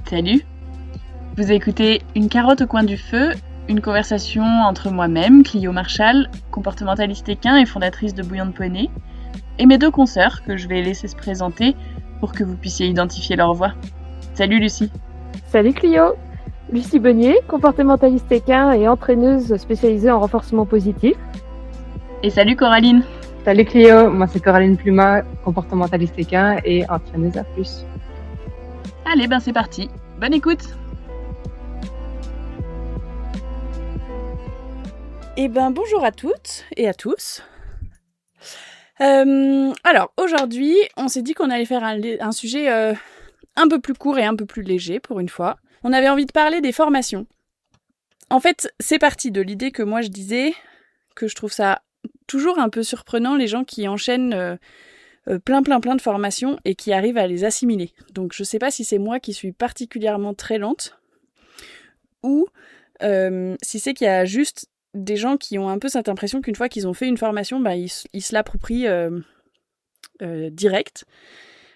Salut! Vous écoutez Une carotte au coin du feu, une conversation entre moi-même, Clio Marchal, comportementaliste équin et fondatrice de Bouillon de Poney, et mes deux consoeurs que je vais laisser se présenter pour que vous puissiez identifier leur voix. Salut Lucie! Salut Clio! Lucie Bonnier, comportementaliste équin et entraîneuse spécialisée en renforcement positif. Et salut Coraline! Salut Clio, moi c'est Coraline Pluma, comportementaliste équin et entraîneuse à plus. Allez, c'est parti. Bonne écoute. Bonjour à toutes et à tous. Alors, aujourd'hui, on s'est dit qu'on allait faire un sujet un peu plus court et un peu plus léger pour une fois. On avait envie de parler des formations. En fait, c'est parti de l'idée que moi je disais que je trouve ça toujours un peu surprenant, les gens qui enchaînent plein de formations et qui arrivent à les assimiler. Donc je sais pas si c'est moi qui suis particulièrement très lente ou si c'est qu'il y a juste des gens qui ont un peu cette impression qu'une fois qu'ils ont fait une formation, ils se l'approprient direct.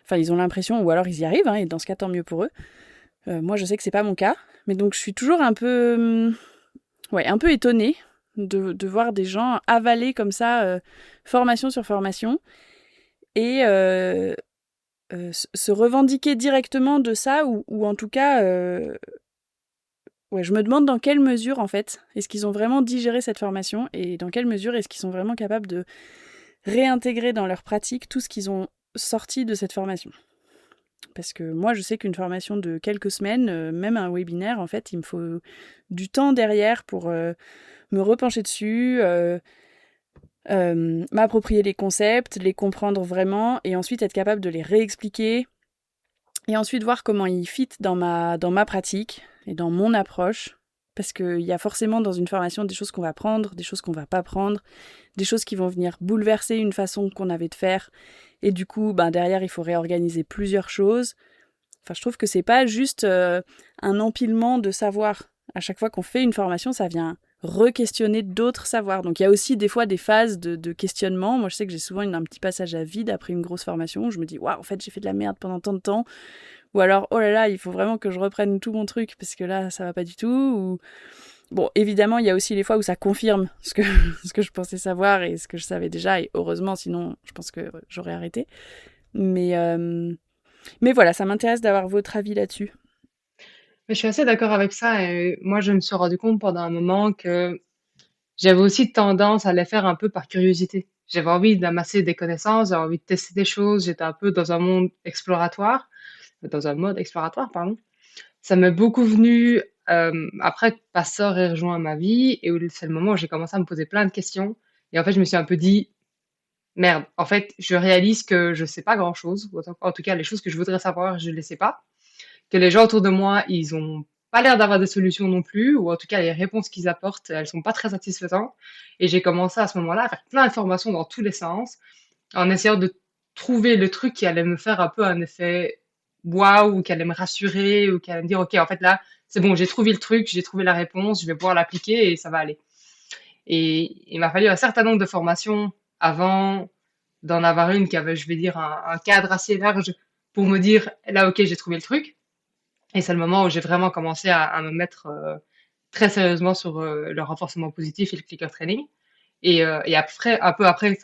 Enfin, ils ont l'impression, ou alors ils y arrivent, et dans ce cas, tant mieux pour eux. Moi, je sais que c'est pas mon cas, mais donc je suis toujours un peu étonnée de voir des gens avaler comme ça formation sur formation et se revendiquer directement de ça, ou en tout cas, je me demande dans quelle mesure, en fait, est-ce qu'ils ont vraiment digéré cette formation, et dans quelle mesure est-ce qu'ils sont vraiment capables de réintégrer dans leur pratique tout ce qu'ils ont sorti de cette formation. Parce que moi, je sais qu'une formation de quelques semaines, même un webinaire, en fait, il me faut du temps derrière pour me repencher dessus, m'approprier les concepts, les comprendre vraiment, et ensuite être capable de les réexpliquer, et ensuite voir comment ils fit dans ma pratique et dans mon approche, parce qu'il y a forcément dans une formation des choses qu'on va prendre, des choses qu'on va pas prendre, des choses qui vont venir bouleverser une façon qu'on avait de faire, et du coup, derrière, il faut réorganiser plusieurs choses. Enfin, je trouve que c'est pas juste un empilement de savoir. À chaque fois qu'on fait une formation, ça vient re-questionner d'autres savoirs. Donc il y a aussi des fois des phases de questionnement. Moi, je sais que j'ai souvent un petit passage à vide après une grosse formation où je me dis « Waouh, en fait, j'ai fait de la merde pendant tant de temps ». Ou alors « Oh là là, il faut vraiment que je reprenne tout mon truc parce que là, ça va pas du tout ». Ou... Bon, évidemment, il y a aussi les fois où ça confirme ce que je pensais savoir et ce que je savais déjà. Et heureusement, sinon, je pense que j'aurais arrêté. Mais voilà, ça m'intéresse d'avoir votre avis là-dessus. Mais je suis assez d'accord avec ça et moi je me suis rendu compte pendant un moment que j'avais aussi tendance à les faire un peu par curiosité. J'avais envie d'amasser des connaissances, j'avais envie de tester des choses, j'étais un peu dans un mode exploratoire, pardon. Ça m'est beaucoup venu après que Pasteur ait rejoint ma vie et où c'est le moment où j'ai commencé à me poser plein de questions. Et en fait, je me suis un peu dit, merde, en fait, je réalise que je sais pas grand-chose. En tout cas, les choses que je voudrais savoir, je les sais pas. Que les gens autour de moi, ils ont pas l'air d'avoir des solutions non plus, ou en tout cas, les réponses qu'ils apportent, elles sont pas très satisfaisantes. Et j'ai commencé à ce moment-là à faire plein d'informations dans tous les sens, en essayant de trouver le truc qui allait me faire un peu un effet waouh, ou qui allait me rassurer, ou qui allait me dire, OK, en fait, là, c'est bon, j'ai trouvé le truc, j'ai trouvé la réponse, je vais pouvoir l'appliquer et ça va aller. Et il m'a fallu un certain nombre de formations avant d'en avoir une qui avait, je vais dire, un cadre assez large pour me dire, là, OK, j'ai trouvé le truc. Et c'est le moment où j'ai vraiment commencé à me mettre très sérieusement sur le renforcement positif et le clicker training. Et après, un peu après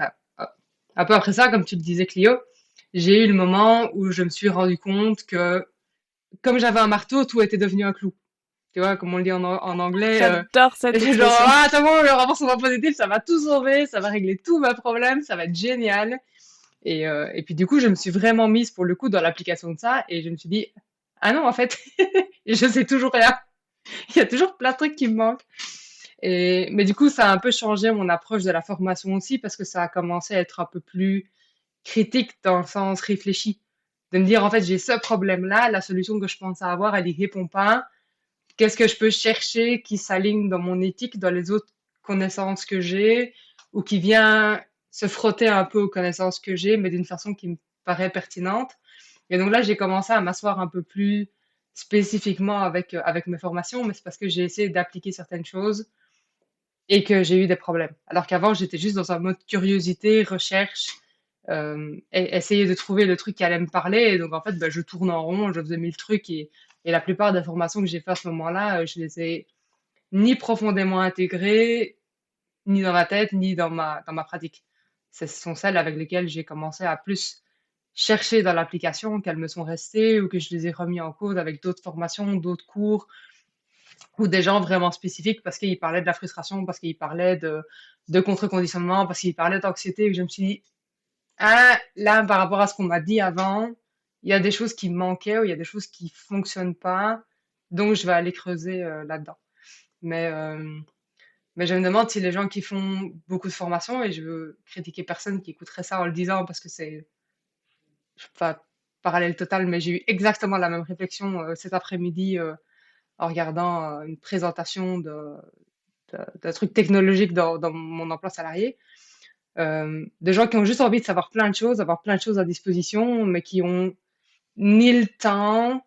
ça, comme tu le disais, Clio, j'ai eu le moment où je me suis rendu compte que, comme j'avais un marteau, tout était devenu un clou. Tu vois, comme on le dit en anglais. J'adore cette Et c'est genre, expression. ah, c'est bon, le renforcement positif, ça va tout sauver, ça va régler tous mes problèmes, ça va être génial. Et puis, du coup, je me suis vraiment mise, pour le coup, dans l'application de ça, et je me suis dit, ah non, en fait, je sais toujours rien. Il y a toujours plein de trucs qui me manquent. Mais du coup, ça a un peu changé mon approche de la formation aussi, parce que ça a commencé à être un peu plus critique dans le sens réfléchi. De me dire, en fait, j'ai ce problème-là, la solution que je pense avoir, elle y répond pas. Qu'est-ce que je peux chercher qui s'aligne dans mon éthique, dans les autres connaissances que j'ai, ou qui vient se frotter un peu aux connaissances que j'ai, mais d'une façon qui me paraît pertinente. Et donc là, j'ai commencé à m'asseoir un peu plus spécifiquement avec mes formations, mais c'est parce que j'ai essayé d'appliquer certaines choses et que j'ai eu des problèmes. Alors qu'avant, j'étais juste dans un mode curiosité, recherche, et essayer de trouver le truc qui allait me parler. Et donc, en fait, je tourne en rond, je faisais mille trucs et Et la plupart des formations que j'ai fait à ce moment-là, je les ai ni profondément intégrées, ni dans ma tête, ni dans ma pratique. Ce sont celles avec lesquelles j'ai commencé à plus chercher dans l'application qu'elles me sont restées ou que je les ai remis en cause avec d'autres formations, d'autres cours ou des gens vraiment spécifiques parce qu'ils parlaient de la frustration, parce qu'ils parlaient de contre-conditionnement, parce qu'ils parlaient d'anxiété. Et je me suis dit, ah, là, par rapport à ce qu'on m'a dit avant, il y a des choses qui me manquaient ou il y a des choses qui fonctionnent pas, donc je vais aller creuser là-dedans. Mais, euh, mais je me demande si les gens qui font beaucoup de formations, et je veux critiquer personne qui écouterait ça en le disant parce que c'est pas parallèle total, mais j'ai eu exactement la même réflexion cet après-midi en regardant une présentation de trucs technologiques dans mon emploi salarié. De gens qui ont juste envie de savoir plein de choses, avoir plein de choses à disposition, mais qui ont ni le temps,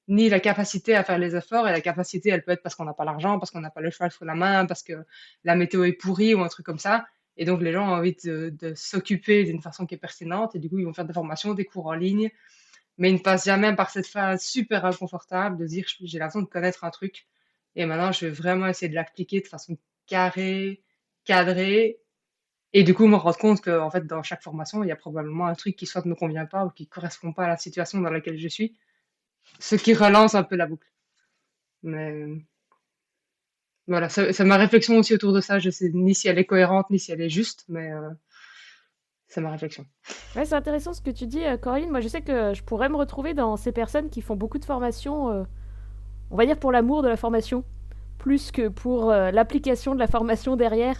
ni la capacité à faire les efforts. Et la capacité, elle peut être parce qu'on n'a pas l'argent, parce qu'on n'a pas le cheval sous la main, parce que la météo est pourrie ou un truc comme ça. Et donc, les gens ont envie de s'occuper d'une façon qui est pertinente. Et du coup, ils vont faire des formations, des cours en ligne. Mais ils ne passent jamais par cette phase super inconfortable de dire j'ai l'impression de connaître un truc. Et maintenant, je vais vraiment essayer de l'appliquer de façon carrée, cadrée. Et du coup, me rendre compte que, en fait, dans chaque formation, il y a probablement un truc qui soit ne me convient pas ou qui correspond pas à la situation dans laquelle je suis. Ce qui relance un peu la boucle. Mais voilà, c'est ma réflexion aussi autour de ça. Je sais ni si elle est cohérente, ni si elle est juste, mais c'est ma réflexion. Ouais, c'est intéressant ce que tu dis, Coraline. Moi, je sais que je pourrais me retrouver dans ces personnes qui font beaucoup de formations, on va dire pour l'amour de la formation, plus que pour l'application de la formation derrière.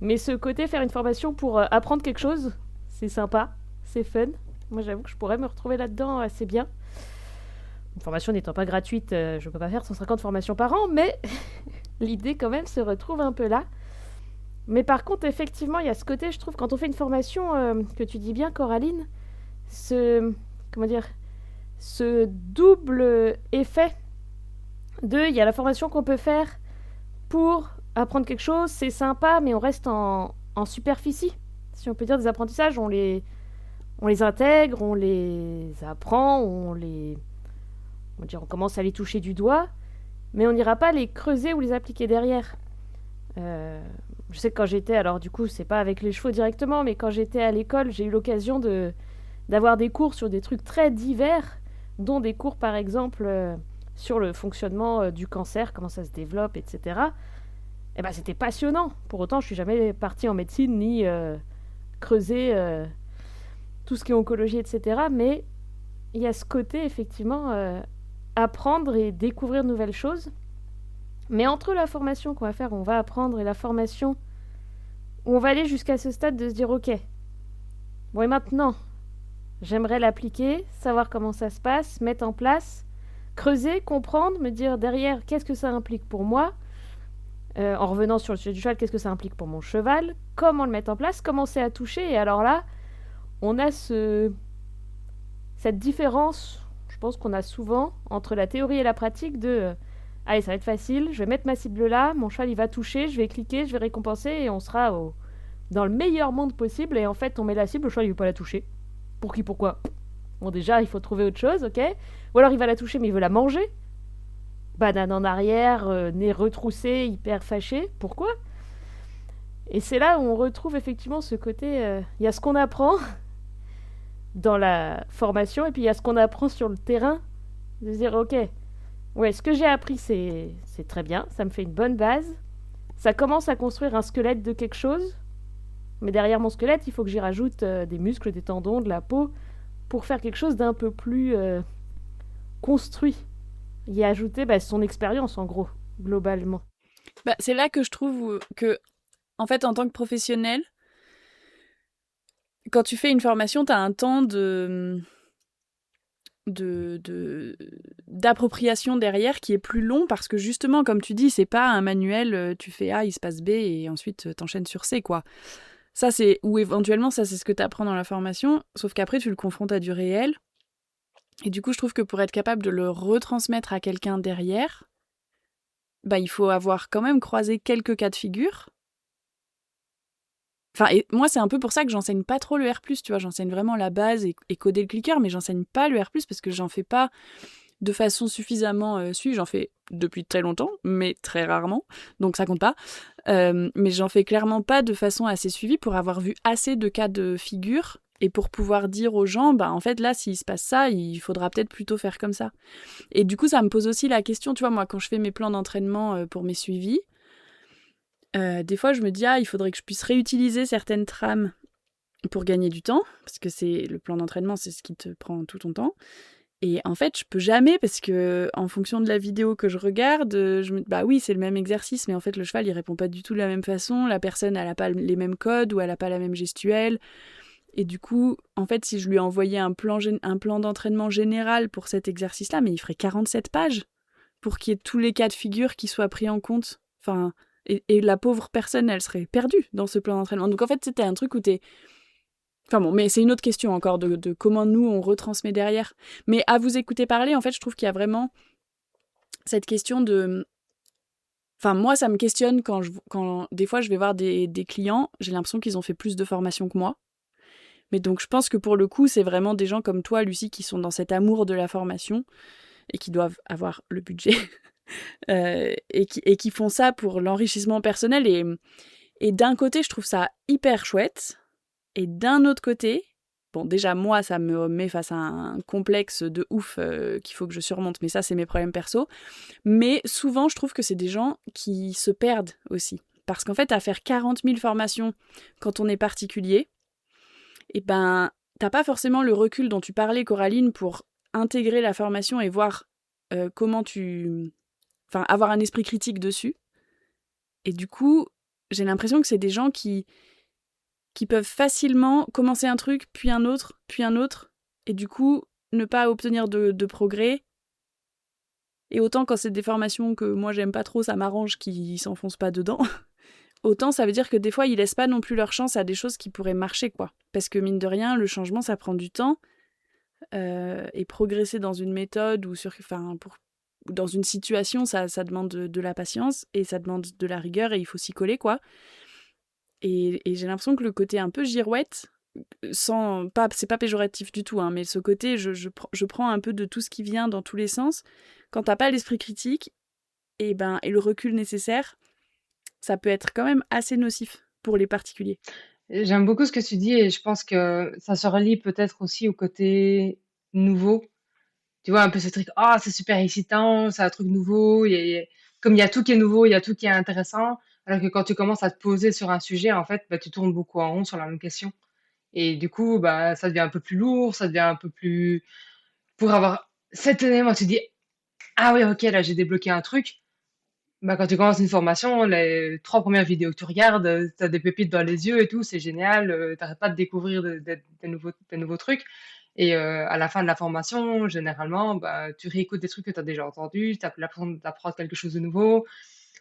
Mais ce côté faire une formation pour apprendre quelque chose, c'est sympa, c'est fun. Moi, j'avoue que je pourrais me retrouver là-dedans assez bien. Une formation n'étant pas gratuite, je ne peux pas faire 150 formations par an, mais l'idée quand même se retrouve un peu là. Mais par contre, effectivement, il y a ce côté, je trouve, quand on fait une formation, que tu dis bien, Coraline, ce, comment dire, ce double effet il y a la formation qu'on peut faire pour apprendre quelque chose, c'est sympa, mais on reste en superficie. Si on peut dire des apprentissages, on les intègre, on les apprend, on commence à les toucher du doigt, mais on n'ira pas les creuser ou les appliquer derrière. Euh, je sais que quand j'étais, alors du coup, c'est pas avec les chevaux directement, mais quand j'étais à l'école, j'ai eu l'occasion d'avoir des cours sur des trucs très divers, dont des cours par exemple sur le fonctionnement du cancer, comment ça se développe, etc. Et ben c'était passionnant. Pour autant, je suis jamais partie en médecine ni creuser tout ce qui est oncologie, etc. Mais il y a ce côté effectivement apprendre et découvrir de nouvelles choses. Mais entre la formation qu'on va faire, on va apprendre, et la formation où on va aller jusqu'à ce stade de se dire ok, bon et maintenant, j'aimerais l'appliquer, savoir comment ça se passe, mettre en place, creuser, comprendre, me dire derrière qu'est-ce que ça implique pour moi, en revenant sur le sujet du cheval, qu'est-ce que ça implique pour mon cheval, comment le mettre en place, commencer à toucher. Et alors là, on a cette différence, je pense qu'on a souvent, entre la théorie et la pratique de allez, ça va être facile, je vais mettre ma cible là, mon cheval il va toucher, je vais cliquer, je vais récompenser et on sera dans le meilleur monde possible. Et en fait, on met la cible, le cheval il veut pas la toucher. Pour qui, pourquoi? Bon, déjà, il faut trouver autre chose, ok? Ou alors il va la toucher, mais il veut la manger. Banane en arrière, nez retroussé, hyper fâché. Pourquoi? Et c'est là où on retrouve effectivement ce côté. Il y a ce qu'on apprend dans la formation, et puis il y a ce qu'on apprend sur le terrain. De se dire, ok, ouais, ce que j'ai appris, c'est très bien, ça me fait une bonne base. Ça commence à construire un squelette de quelque chose. Mais derrière mon squelette, il faut que j'y rajoute des muscles, des tendons, de la peau, pour faire quelque chose d'un peu plus construit. Y ajouter son expérience, en gros, globalement. Bah, c'est là que je trouve que, en fait, en tant que professionnel, quand tu fais une formation, tu as un temps d'appropriation derrière qui est plus long parce que justement, comme tu dis, c'est pas un manuel, tu fais A, il se passe B et ensuite t'enchaînes sur C, quoi. Ça, c'est, ou éventuellement, ça, c'est ce que tu apprends dans la formation, sauf qu'après, tu le confrontes à du réel. Et du coup, je trouve que pour être capable de le retransmettre à quelqu'un derrière, bah, il faut avoir quand même croisé quelques cas de figure. Enfin, et moi, c'est un peu pour ça que j'enseigne pas trop le R+, tu vois, j'enseigne vraiment la base et coder le clicker, mais j'enseigne pas le R+, parce que j'en fais pas de façon suffisamment suivie. J'en fais depuis très longtemps, mais très rarement, donc ça compte pas. Mais j'en fais clairement pas de façon assez suivie pour avoir vu assez de cas de figure et pour pouvoir dire aux gens, bah en fait là, s'il se passe ça, il faudra peut-être plutôt faire comme ça. Et du coup, ça me pose aussi la question, tu vois, moi, quand je fais mes plans d'entraînement pour mes suivis, des fois, je me dis, il faudrait que je puisse réutiliser certaines trames pour gagner du temps, parce que le plan d'entraînement, c'est ce qui te prend tout ton temps. Et en fait, je peux jamais, parce que en fonction de la vidéo que je regarde, je me dis, bah oui, c'est le même exercice, mais en fait, le cheval, il répond pas du tout de la même façon, la personne, elle a pas les mêmes codes, ou elle a pas la même gestuelle. Et du coup, en fait, si je lui envoyais un plan d'entraînement général pour cet exercice-là, mais il ferait 47 pages pour qu'il y ait tous les cas de figure qui soient pris en compte. Enfin, et la pauvre personne, elle serait perdue dans ce plan d'entraînement. Donc en fait, c'était un truc où t'es... Enfin bon, mais c'est une autre question encore de comment nous, on retransmet derrière. Mais à vous écouter parler, en fait, je trouve qu'il y a vraiment cette question de... Enfin, moi, ça me questionne quand des fois, je vais voir des clients, j'ai l'impression qu'ils ont fait plus de formation que moi. Mais donc, je pense que pour le coup, c'est vraiment des gens comme toi, Lucie, qui sont dans cet amour de la formation et qui doivent avoir le budget et qui font ça pour l'enrichissement personnel. Et d'un côté, je trouve ça hyper chouette. Et d'un autre côté, bon, déjà, moi, ça me met face à un complexe de ouf qu'il faut que je surmonte. Mais ça, c'est mes problèmes perso. Mais souvent, je trouve que c'est des gens qui se perdent aussi. Parce qu'en fait, à faire 40 000 formations quand on est particulier, eh ben, t'as pas forcément le recul dont tu parlais, Coraline, pour intégrer la formation et voir comment Enfin, avoir un esprit critique dessus. Et du coup, j'ai l'impression que c'est des gens qui peuvent facilement commencer un truc, puis un autre, et du coup, ne pas obtenir de progrès. Et autant quand c'est des formations que moi j'aime pas trop, ça m'arrange qu'ils s'enfoncent pas dedans. Autant ça veut dire que des fois, ils laissent pas non plus leur chance à des choses qui pourraient marcher, quoi. Parce que mine de rien, le changement, ça prend du temps. Et progresser dans une méthode ou dans une situation, ça demande de la patience et ça demande de la rigueur et il faut s'y coller, quoi. Et j'ai l'impression que le côté un peu girouette, c'est pas péjoratif du tout, hein, mais ce côté, je prends un peu de tout ce qui vient dans tous les sens. Quand t'as pas l'esprit critique et le recul nécessaire, ça peut être quand même assez nocif pour les particuliers. J'aime beaucoup ce que tu dis et je pense que ça se relie peut-être aussi au côté nouveau. Tu vois, un peu ce truc, c'est super excitant, c'est un truc nouveau. Comme il y a tout qui est nouveau, il y a tout qui est intéressant. Alors que quand tu commences à te poser sur un sujet, en fait, tu tournes beaucoup en rond sur la même question. Et du coup, ça devient un peu plus lourd, ça devient un peu plus... Pour avoir cet élément, tu dis, ah oui, ok, là, j'ai débloqué un truc. Quand tu commences une formation, les 3 premières vidéos que tu regardes, tu as des pépites dans les yeux et tout, c'est génial, t'arrêtes pas de découvrir des nouveaux trucs. Et à la fin de la formation, généralement, tu réécoutes des trucs que tu as déjà entendus, tu as l'impression d'apprendre quelque chose de nouveau.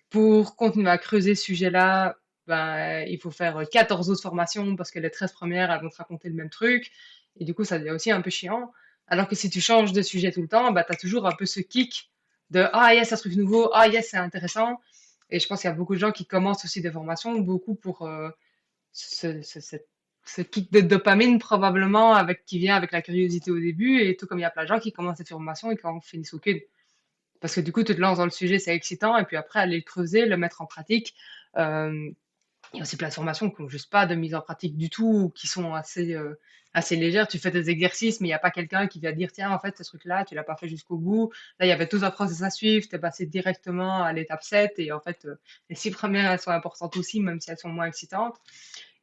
Pour continuer à creuser ce sujet-là, il faut faire 14 autres formations parce que les 13 premières, elles vont te raconter le même truc. Et du coup, ça devient aussi un peu chiant. Alors que si tu changes de sujet tout le temps, tu as toujours un peu ce kick de ah yes, un truc nouveau, ah yes, c'est intéressant. Et je pense qu'il y a beaucoup de gens qui commencent aussi des formations, beaucoup pour ce, ce, ce- ce kick de dopamine probablement qui vient avec la curiosité au début. Et tout comme il y a plein de gens qui commencent des formations et qui en finissent aucune. Parce que du coup, tu te lances dans le sujet, c'est excitant, et puis après, aller le creuser, le mettre en pratique. Euh, il y a aussi plein de formations qui n'ont juste pas de mise en pratique du tout, ou qui sont assez légères. Tu fais des exercices, mais il n'y a pas quelqu'un qui va dire, tiens, en fait, ce truc-là, tu l'as pas fait jusqu'au bout. Là, il y avait tout un process à suivre, tu es passé directement à l'étape 7, et en fait, les 6 premières, elles sont importantes aussi, même si elles sont moins excitantes.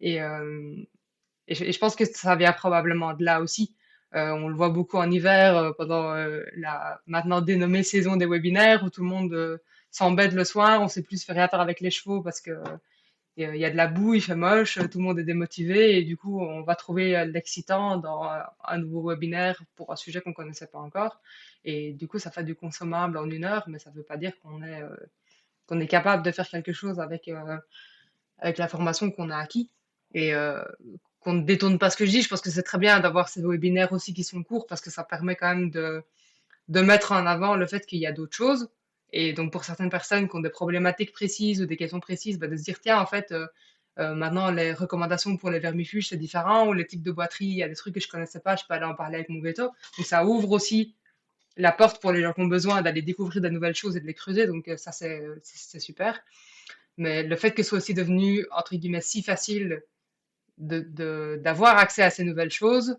Et, euh, et je pense que ça vient probablement de là aussi. On le voit beaucoup en hiver, pendant la maintenant dénommée saison des webinaires, où tout le monde s'embête le soir, on sait plus faire rien faire avec les chevaux parce que il y a de la boue, il fait moche, tout le monde est démotivé, et du coup, on va trouver l'excitant dans un nouveau webinaire pour un sujet qu'on connaissait pas encore. Et du coup, ça fait du consommable en 1 heure, mais ça veut pas dire qu'on est capable de faire quelque chose avec la formation qu'on a acquis. Et qu'on ne détourne pas ce que je dis. Je pense que c'est très bien d'avoir ces webinaires aussi qui sont courts parce que ça permet quand même de mettre en avant le fait qu'il y a d'autres choses. Et donc, pour certaines personnes qui ont des problématiques précises ou des questions précises, de se dire, tiens, en fait, maintenant, les recommandations pour les vermifuges, c'est différent, ou les types de boîteries, il y a des trucs que je connaissais pas, je peux aller en parler avec mon veto. Donc, ça ouvre aussi la porte pour les gens qui ont besoin d'aller découvrir de nouvelles choses et de les creuser. Donc ça, c'est super. Mais le fait que ce soit aussi devenu, entre guillemets, si facile d'avoir accès à ces nouvelles choses,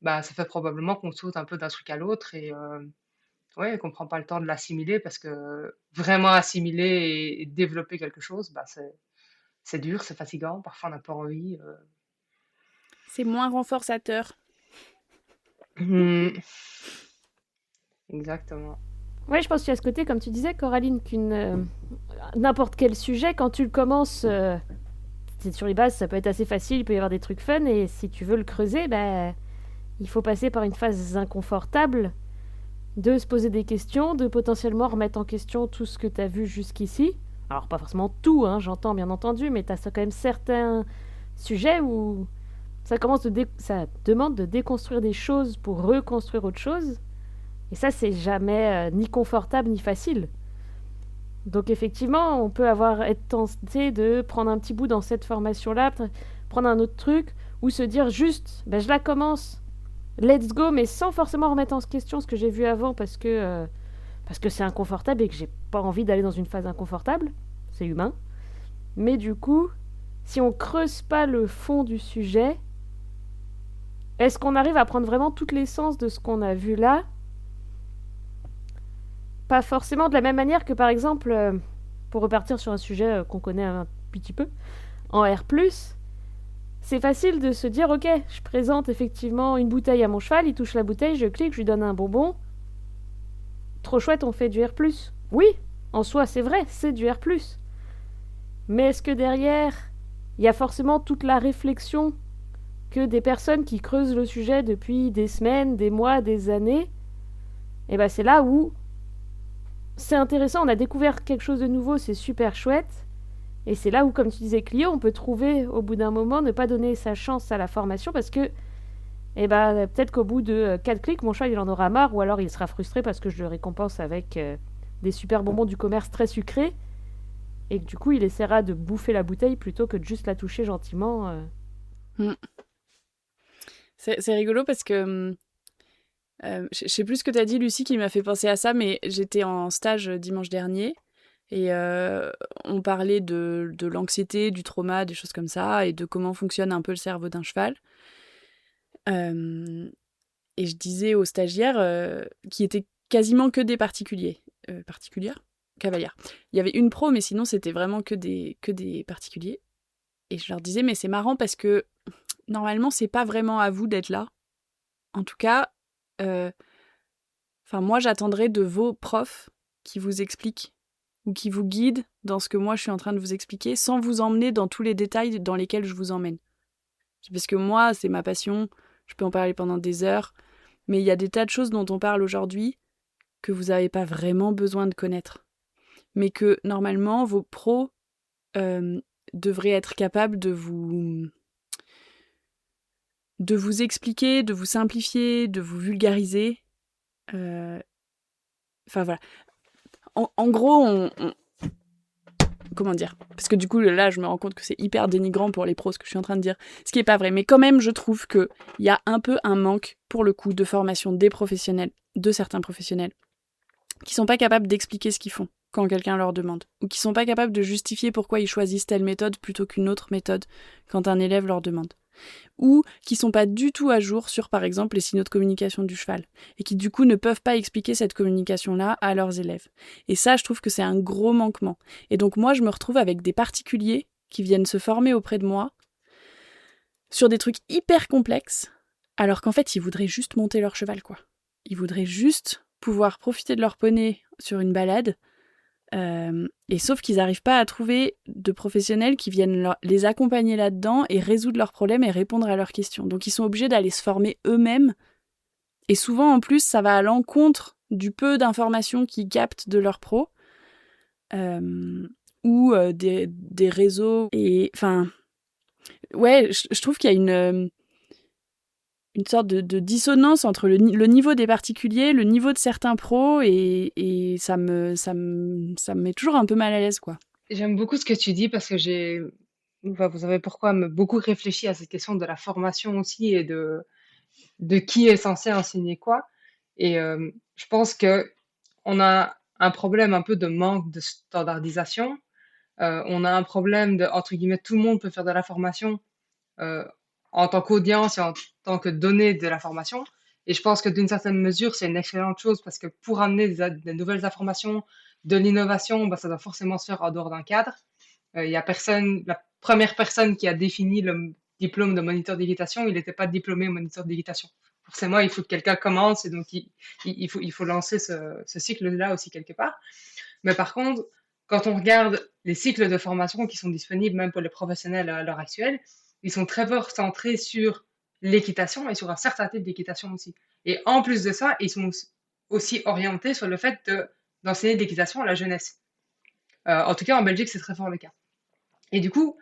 bah, ça fait probablement qu'on saute un peu d'un truc à l'autre et ouais, qu'on prend pas le temps de l'assimiler parce que vraiment assimiler et développer quelque chose, bah, c'est dur, c'est fatigant, parfois on n'a pas envie. C'est moins renforçateur. Hmm, exactement. Ouais, je pense qu'il y a ce côté, comme tu disais, Coraline, n'importe quel sujet, quand tu le commences, c'est sur les bases, ça peut être assez facile, il peut y avoir des trucs fun, et si tu veux le creuser, ben, il faut passer par une phase inconfortable de se poser des questions, de potentiellement remettre en question tout ce que tu as vu jusqu'ici. Alors, pas forcément tout, hein, j'entends bien entendu, mais tu as quand même certains sujets où ça demande de déconstruire des choses pour reconstruire autre chose. Et ça, c'est jamais ni confortable ni facile. Donc effectivement, on peut être tenté de prendre un petit bout dans cette formation-là, prendre un autre truc, ou se dire juste, ben, je la commence, let's go, mais sans forcément remettre en question ce que j'ai vu avant parce que c'est inconfortable et que j'ai pas envie d'aller dans une phase inconfortable. C'est humain. Mais du coup, si on creuse pas le fond du sujet, est-ce qu'on arrive à prendre vraiment toute l'essence de ce qu'on a vu là? Pas forcément de la même manière que par exemple, pour repartir sur un sujet qu'on connaît un petit peu, en R+, c'est facile de se dire, ok, je présente effectivement une bouteille à mon cheval, il touche la bouteille, je clique, je lui donne un bonbon. Trop chouette, on fait du R+. Oui, en soi, c'est vrai, c'est du R+. Mais est-ce que derrière, il y a forcément toute la réflexion que des personnes qui creusent le sujet depuis des semaines, des mois, des années? Et ben c'est là où c'est intéressant, on a découvert quelque chose de nouveau, c'est super chouette. Et c'est là où, comme tu disais, Clio, on peut trouver au bout d'un moment ne pas donner sa chance à la formation parce que peut-être qu'au bout de 4 clics, mon chat il en aura marre ou alors il sera frustré parce que je le récompense avec des super bonbons du commerce très sucrés et que du coup il essaiera de bouffer la bouteille plutôt que de juste la toucher gentiment. Mm. C'est rigolo parce que je sais plus ce que tu as dit, Lucie, qui m'a fait penser à ça, mais j'étais en stage dimanche dernier et on parlait de l'anxiété, du trauma, des choses comme ça, et de comment fonctionne un peu le cerveau d'un cheval. Et je disais aux stagiaires qui étaient quasiment que des particuliers. Particulières Cavalières. Il y avait une pro, mais sinon c'était vraiment que des particuliers. Et je leur disais, mais c'est marrant parce que normalement, c'est pas vraiment à vous d'être là. En tout cas, moi, j'attendrai de vos profs qui vous expliquent ou qui vous guident dans ce que moi, je suis en train de vous expliquer, sans vous emmener dans tous les détails dans lesquels je vous emmène. Parce que moi, c'est ma passion, je peux en parler pendant des heures, mais il y a des tas de choses dont on parle aujourd'hui que vous n'avez pas vraiment besoin de connaître. Mais que, normalement, vos pros devraient être capables de vous expliquer, de vous simplifier, de vous vulgariser. Voilà. En gros, comment dire? Parce que du coup, là, je me rends compte que c'est hyper dénigrant pour les pros, ce que je suis en train de dire. Ce qui n'est pas vrai. Mais quand même, je trouve qu'il y a un peu un manque, pour le coup, de formation des professionnels, de certains professionnels, qui sont pas capables d'expliquer ce qu'ils font quand quelqu'un leur demande. Ou qui sont pas capables de justifier pourquoi ils choisissent telle méthode plutôt qu'une autre méthode quand un élève leur demande. Ou qui sont pas du tout à jour sur, par exemple, les signaux de communication du cheval, et qui du coup ne peuvent pas expliquer cette communication-là à leurs élèves. Et ça, je trouve que c'est un gros manquement. Et donc moi, je me retrouve avec des particuliers qui viennent se former auprès de moi sur des trucs hyper complexes, alors qu'en fait, ils voudraient juste monter leur cheval, quoi. Ils voudraient juste pouvoir profiter de leur poney sur une balade, et sauf qu'ils n'arrivent pas à trouver de professionnels qui viennent les accompagner là-dedans et résoudre leurs problèmes et répondre à leurs questions. Donc ils sont obligés d'aller se former eux-mêmes. Et souvent, en plus, ça va à l'encontre du peu d'informations qu'ils captent de leurs pros ou des réseaux. Et enfin, ouais, je trouve qu'il y a une sorte de dissonance entre le niveau des particuliers, le niveau de certains pros, et ça me met toujours un peu mal à l'aise, quoi. J'aime beaucoup ce que tu dis parce que vous savez pourquoi, beaucoup réfléchi à cette question de la formation aussi et de qui est censé enseigner quoi. Et je pense que on a un problème un peu de manque de standardisation. On a un problème de, entre guillemets, tout le monde peut faire de la formation euh, en tant qu'audience et en tant que donner de la formation. Et je pense que d'une certaine mesure, c'est une excellente chose parce que pour amener des nouvelles informations, de l'innovation, bah, ça doit forcément se faire en dehors d'un cadre. Il y a personne, la première personne qui a défini le diplôme de moniteur d'équitation, il n'était pas diplômé moniteur d'équitation. Forcément, il faut que quelqu'un commence et donc il faut lancer ce cycle-là aussi quelque part. Mais par contre, quand on regarde les cycles de formation qui sont disponibles même pour les professionnels à l'heure actuelle, ils sont très fort centrés sur l'équitation et sur un certain type d'équitation aussi. Et en plus de ça, ils sont aussi orientés sur le fait d'enseigner l'équitation à la jeunesse. En tout cas, en Belgique, c'est très fort le cas. Et du coup,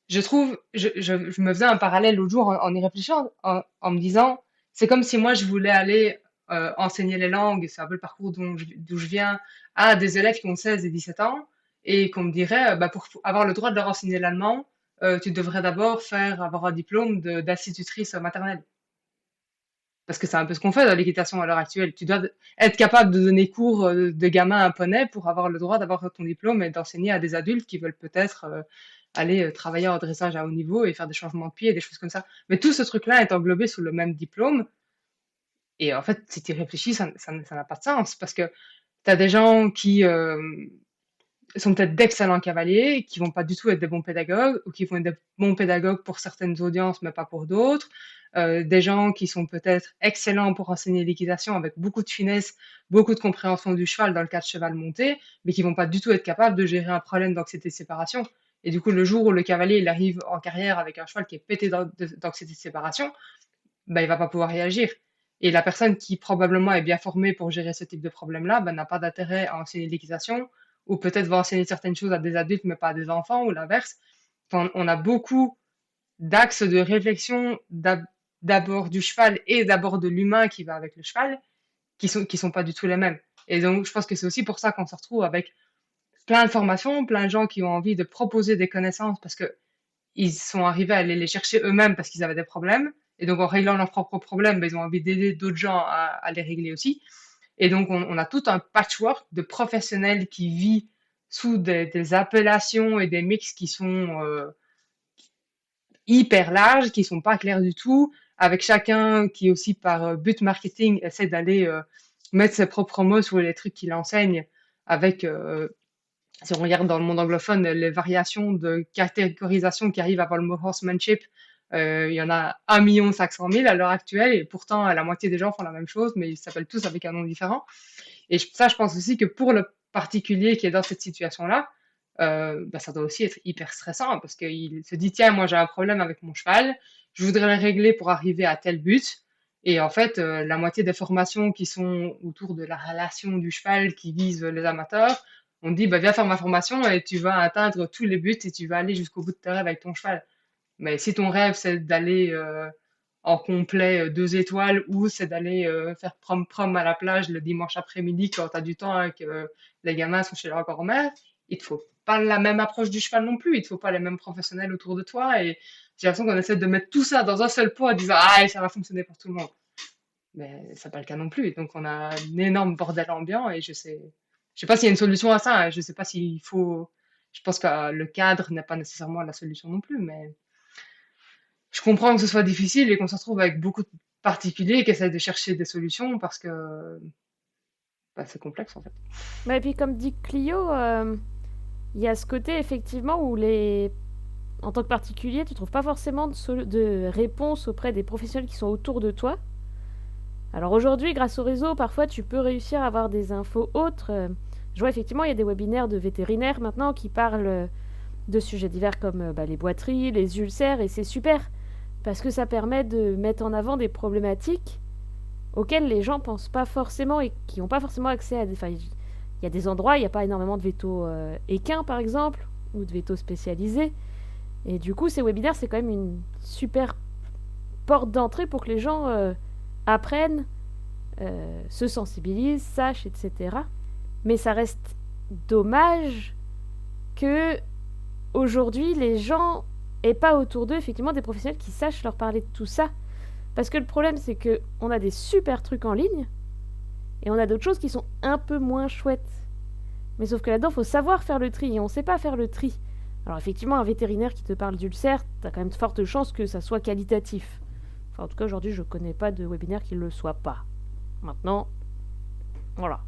je trouve, je me faisais un parallèle l'autre jour en y réfléchissant, en me disant, c'est comme si moi je voulais aller enseigner les langues, c'est un peu le parcours d'où je viens, à des élèves qui ont 16 et 17 ans, et qu'on me dirait, bah, pour avoir le droit de leur enseigner l'allemand, tu devrais d'abord avoir un diplôme d'institutrice maternelle. Parce que c'est un peu ce qu'on fait dans l'équitation à l'heure actuelle. Tu dois être capable de donner cours de gamin à poney pour avoir le droit d'avoir ton diplôme et d'enseigner à des adultes qui veulent peut-être aller travailler en dressage à haut niveau et faire des changements de pied et des choses comme ça. Mais tout ce truc-là est englobé sous le même diplôme. Et en fait, si tu y réfléchis, ça n'a pas de sens parce que tu as des gens qui sont peut-être d'excellents cavaliers, qui vont pas du tout être des bons pédagogues, ou qui vont être des bons pédagogues pour certaines audiences, mais pas pour d'autres. Des gens qui sont peut-être excellents pour enseigner l'équitation avec beaucoup de finesse, beaucoup de compréhension du cheval dans le cas de cheval monté, mais qui vont pas du tout être capables de gérer un problème d'anxiété de séparation. Et du coup, le jour où le cavalier il arrive en carrière avec un cheval qui est pété d'anxiété de séparation, ben, il va pas pouvoir réagir. Et la personne qui probablement est bien formée pour gérer ce type de problème-là, ben, n'a pas d'intérêt à enseigner l'équitation, ou peut-être va enseigner certaines choses à des adultes, mais pas à des enfants, ou l'inverse. Enfin, on a beaucoup d'axes de réflexion d'abord du cheval et d'abord de l'humain qui va avec le cheval, qui sont pas du tout les mêmes. Et donc, je pense que c'est aussi pour ça qu'on se retrouve avec plein de formations, plein de gens qui ont envie de proposer des connaissances parce que ils sont arrivés à aller les chercher eux-mêmes parce qu'ils avaient des problèmes. Et donc, en réglant leurs propres problèmes, ben, ils ont envie d'aider d'autres gens à les régler aussi. Et donc, on a tout un patchwork de professionnels qui vit sous des appellations et des mix qui sont hyper larges, qui sont pas clairs du tout, avec chacun qui aussi par but marketing essaie d'aller mettre ses propres mots sur les trucs qu'il enseigne avec si on regarde dans le monde anglophone, les variations de catégorisation qui arrivent avant le mot horsemanship, il y en a 1 500 000 à l'heure actuelle, et pourtant la moitié des gens font la même chose, mais ils s'appellent tous avec un nom différent. Et ça, je pense aussi que pour le particulier qui est dans cette situation-là, bah, ça doit aussi être hyper stressant, parce qu'il se dit, tiens, moi j'ai un problème avec mon cheval, je voudrais le régler pour arriver à tel but. Et en fait, la moitié des formations qui sont autour de la relation du cheval qui visent les amateurs, on dit, bah, viens faire ma formation et tu vas atteindre tous les buts et tu vas aller jusqu'au bout de tes rêves avec ton cheval. Mais si ton rêve, c'est d'aller en complet 2 étoiles ou c'est d'aller faire prom-prom à la plage le dimanche après-midi quand tu as du temps et que les gamins sont chez leur grand-mère, il te faut pas la même approche du cheval non plus. Il te faut pas les mêmes professionnels autour de toi. Et j'ai l'impression qu'on essaie de mettre tout ça dans un seul pot en disant, ah, ça va fonctionner pour tout le monde. Mais c'est pas le cas non plus. Donc on a un énorme bordel ambiant et je sais pas s'il y a une solution à ça, hein. Je sais pas s'il faut. Je pense que le cadre n'est pas nécessairement la solution non plus, mais je comprends que ce soit difficile et qu'on se retrouve avec beaucoup de particuliers qui essaient de chercher des solutions parce que bah, c'est complexe en fait. Bah, et puis comme dit Clio, il y a ce côté effectivement où en tant que particulier, tu trouves pas forcément de réponse auprès des professionnels qui sont autour de toi. Alors aujourd'hui, grâce au réseau, parfois tu peux réussir à avoir des infos autres. Je vois effectivement, il y a des webinaires de vétérinaires maintenant qui parlent de sujets divers comme les boiteries, les ulcères, et c'est super parce que ça permet de mettre en avant des problématiques auxquelles les gens pensent pas forcément et qui n'ont pas forcément accès à des. Enfin, il y a des endroits, il n'y a pas énormément de vétos équins par exemple, ou de vétos spécialisés. Et du coup, ces webinaires, c'est quand même une super porte d'entrée pour que les gens apprennent, se sensibilisent, sachent, etc. Mais ça reste dommage que aujourd'hui les gens aient pas autour d'eux effectivement des professionnels qui sachent leur parler de tout ça. Parce que le problème c'est que on a des super trucs en ligne, Et on a d'autres choses qui sont un peu moins chouettes. Mais sauf que là-dedans, il faut savoir faire le tri, et on ne sait pas faire le tri. Alors effectivement, un vétérinaire qui te parle d'ulcère, t'as quand même de fortes chances que ça soit qualitatif. Enfin, en tout cas, aujourd'hui, je connais pas de webinaire qui ne le soit pas. Maintenant, voilà.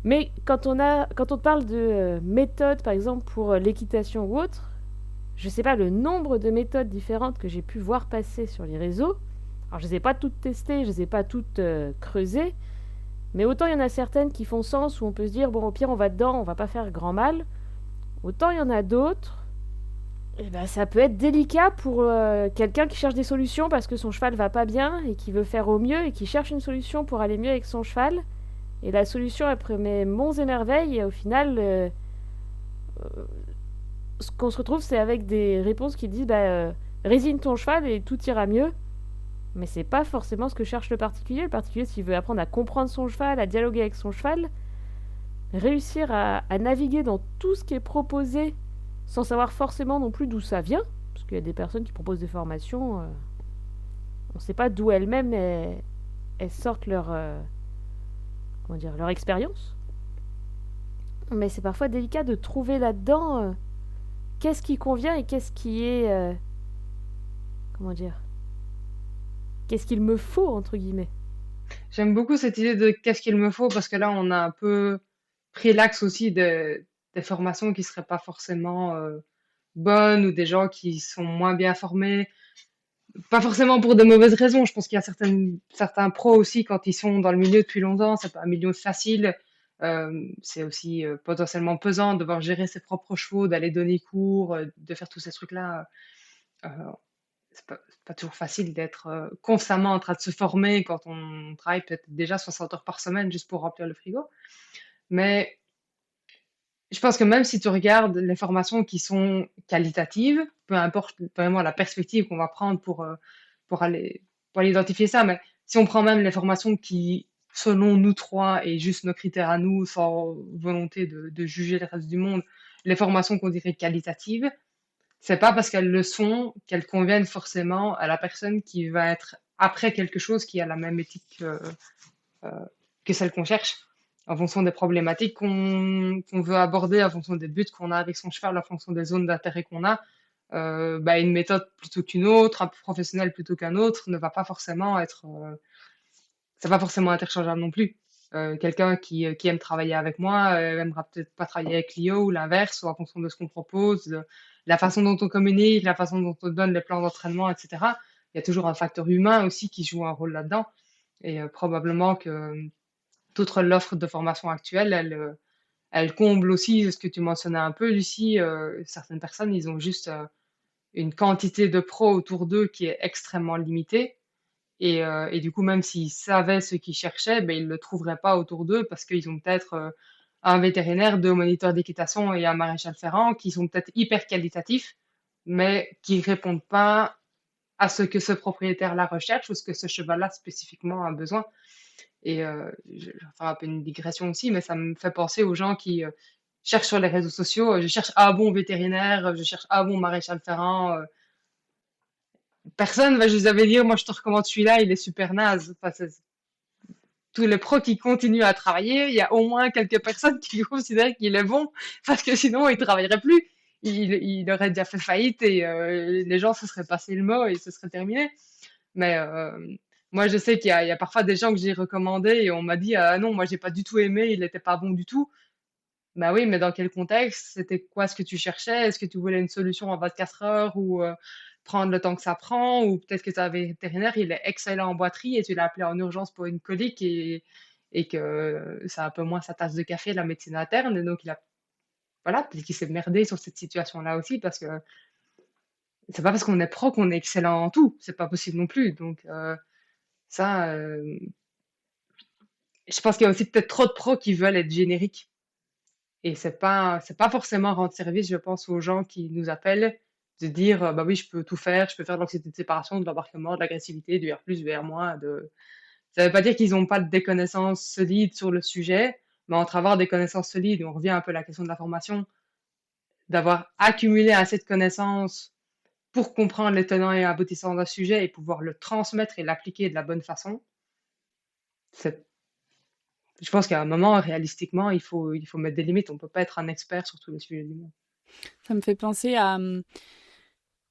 Mais quand on te parle de méthodes, par exemple, pour l'équitation ou autre, je sais pas le nombre de méthodes différentes que j'ai pu voir passer sur les réseaux. Alors, je les ai pas toutes testées, je les ai pas toutes creusées, mais autant il y en a certaines qui font sens, où on peut se dire, bon, au pire, on va dedans, on va pas faire grand mal. Autant il y en a d'autres, et ben, ça peut être délicat pour quelqu'un qui cherche des solutions parce que son cheval va pas bien et qui veut faire au mieux et qui cherche une solution pour aller mieux avec son cheval. Et la solution, elle promet monts et merveilles, et au final, ce qu'on se retrouve, c'est avec des réponses qui disent résigne ton cheval et tout ira mieux. Mais c'est pas forcément ce que cherche le particulier. Le particulier, s'il veut apprendre à comprendre son cheval, à dialoguer avec son cheval, réussir à naviguer dans tout ce qui est proposé sans savoir forcément non plus d'où ça vient, parce qu'il y a des personnes qui proposent des formations, on ne sait pas d'où elles-mêmes elles sortent leur expérience. Mais c'est parfois délicat de trouver là-dedans qu'est-ce qui convient et qu'est-ce qui est qu'est-ce qu'il me faut entre guillemets. J'aime beaucoup cette idée de qu'est-ce qu'il me faut parce que là, on a un peu pris l'axe aussi des formations qui seraient pas forcément bonnes ou des gens qui sont moins bien formés. Pas forcément pour de mauvaises raisons. Je pense qu'il y a certains pros aussi, quand ils sont dans le milieu depuis longtemps, c'est pas un milieu facile. C'est aussi potentiellement pesant de devoir gérer ses propres chevaux, d'aller donner cours, de faire tous ces trucs-là. Euh, c'est pas toujours facile d'être constamment en train de se former quand on travaille peut-être déjà 60 heures par semaine juste pour remplir le frigo. Mais je pense que même si tu regardes les formations qui sont qualitatives, peu importe vraiment la perspective qu'on va prendre pour aller, pour aller identifier ça, mais si on prend même les formations qui, selon nous trois et juste nos critères à nous, sans volonté de juger le reste du monde, les formations qu'on dirait qualitatives, c'est pas parce qu'elles le sont qu'elles conviennent forcément à la personne qui va être après quelque chose qui a la même éthique euh, que celle qu'on cherche, en fonction des problématiques qu'on veut aborder, en fonction des buts qu'on a avec son cheval, en fonction des zones d'intérêt qu'on a. Une méthode plutôt qu'une autre, un professionnel plutôt qu'un autre, ne va pas forcément être, c'est pas forcément interchangeable non plus. Quelqu'un qui aime travailler avec moi aimera peut-être pas travailler avec Clio ou l'inverse, ou en fonction de ce qu'on propose, de la façon dont on communique, la façon dont on donne les plans d'entraînement, etc. Il y a toujours un facteur humain aussi qui joue un rôle là-dedans. Et probablement que toute l'offre de formation actuelle, elle comble aussi ce que tu mentionnais un peu, Lucie. Certaines personnes, ils ont juste une quantité de pros autour d'eux qui est extrêmement limitée. Et du coup, même s'ils savaient ce qu'ils cherchaient, ben, ils ne le trouveraient pas autour d'eux parce qu'ils ont peut-être un vétérinaire, deux moniteurs d'équitation et un maréchal ferrant qui sont peut-être hyper qualitatifs, mais qui répondent pas à ce que ce propriétaire-là recherche ou ce que ce cheval-là spécifiquement a besoin. Et je vais faire un peu une digression aussi, mais ça me fait penser aux gens qui cherchent sur les réseaux sociaux, je cherche un bon vétérinaire, je cherche un bon maréchal ferrant. Personne va juste dire, moi je te recommande celui-là, il est super naze. Enfin, tous les pros qui continuent à travailler, il y a au moins quelques personnes qui considèrent qu'il est bon, parce que sinon il travaillerait plus. Il aurait déjà fait faillite et les gens se seraient passé le mot et ce serait terminé. Mais moi, je sais qu'il y a parfois des gens que j'ai recommandés et on m'a dit, ah non, moi j'ai pas du tout aimé, il n'était pas bon du tout. Bah oui, mais dans quel contexte? C'était quoi ce que tu cherchais? Est-ce que tu voulais une solution en 24 heures ou prendre le temps que ça prend? Ou peut-être que tu as un vétérinaire, il est excellent en boiterie et tu l'as appelé en urgence pour une colique et que c'est un peu moins sa tasse de café, la médecine interne. Et donc, voilà, peut-être qu'il s'est merdé sur cette situation-là aussi parce que c'est pas parce qu'on est pro qu'on est excellent en tout. C'est pas possible non plus. Donc, ça, je pense qu'il y a aussi peut-être trop de pros qui veulent être génériques. Et c'est pas forcément rendre service, je pense, aux gens qui nous appellent, de dire, bah oui, je peux tout faire, je peux faire de l'anxiété de séparation, de l'embarquement, de l'agressivité, du R+, du R-. Ça veut pas dire qu'ils n'ont pas des connaissances solides sur le sujet, mais entre avoir des connaissances solides, et on revient un peu à la question de la formation, d'avoir accumulé assez de connaissances pour comprendre les tenants et aboutissants d'un sujet et pouvoir le transmettre et l'appliquer de la bonne façon, c'est Je pense qu'à un moment, réalistiquement, il faut mettre des limites. On peut pas être un expert sur tous les sujets du monde. Ça me fait penser à...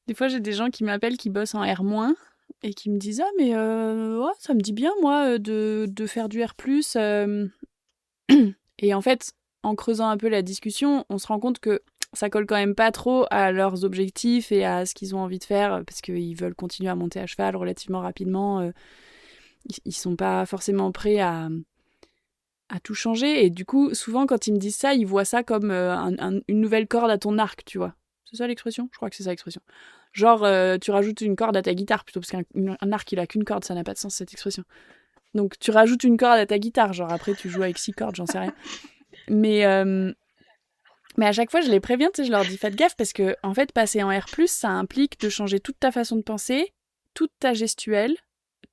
des fois, j'ai des gens qui m'appellent qui bossent en R- et qui me disent « Ah, mais ouais, ça me dit bien, moi, de faire du R+. Et en fait, en creusant un peu la discussion, on se rend compte que ça colle quand même pas trop à leurs objectifs et à ce qu'ils ont envie de faire, parce qu'ils veulent continuer à monter à cheval relativement rapidement. Ils sont pas forcément prêts à tout changer. Et du coup, souvent, quand ils me disent ça, ils voient ça comme une nouvelle corde à ton arc, tu vois. C'est ça l'expression ? Je crois que c'est ça l'expression. Genre, tu rajoutes une corde à ta guitare plutôt, parce qu'un arc, il a qu'une corde, ça n'a pas de sens, cette expression. Donc, tu rajoutes une corde à ta guitare, genre après, tu joues avec 6 cordes, j'en sais rien. Mais à chaque fois, je les préviens, tu sais, je leur dis faites gaffe, parce que, en fait, passer en R+, ça implique de changer toute ta façon de penser, toute ta gestuelle,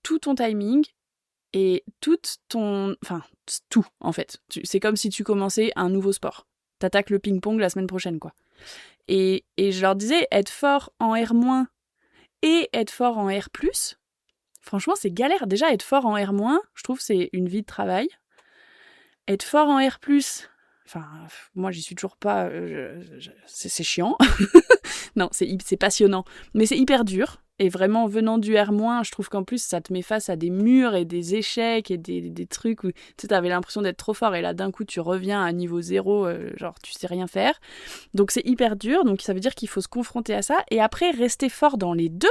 tout ton timing, et enfin, tout, en fait. C'est comme si tu commençais un nouveau sport. T'attaques le ping-pong la semaine prochaine, quoi. Et je leur disais, être fort en R- et être fort en R+, franchement, c'est galère. Déjà, être fort en R-, je trouve, c'est une vie de travail. Être fort en R+, enfin, moi, j'y suis toujours pas... c'est chiant. Non, c'est passionnant. Mais c'est hyper dur. Et vraiment, venant du R-, je trouve qu'en plus, ça te met face à des murs et des échecs et des trucs où tu sais, t'avais l'impression d'être trop fort et là, d'un coup, tu reviens à niveau 0, genre, tu sais rien faire. Donc, c'est hyper dur. Donc, ça veut dire qu'il faut se confronter à ça. Et après, rester fort dans les deux,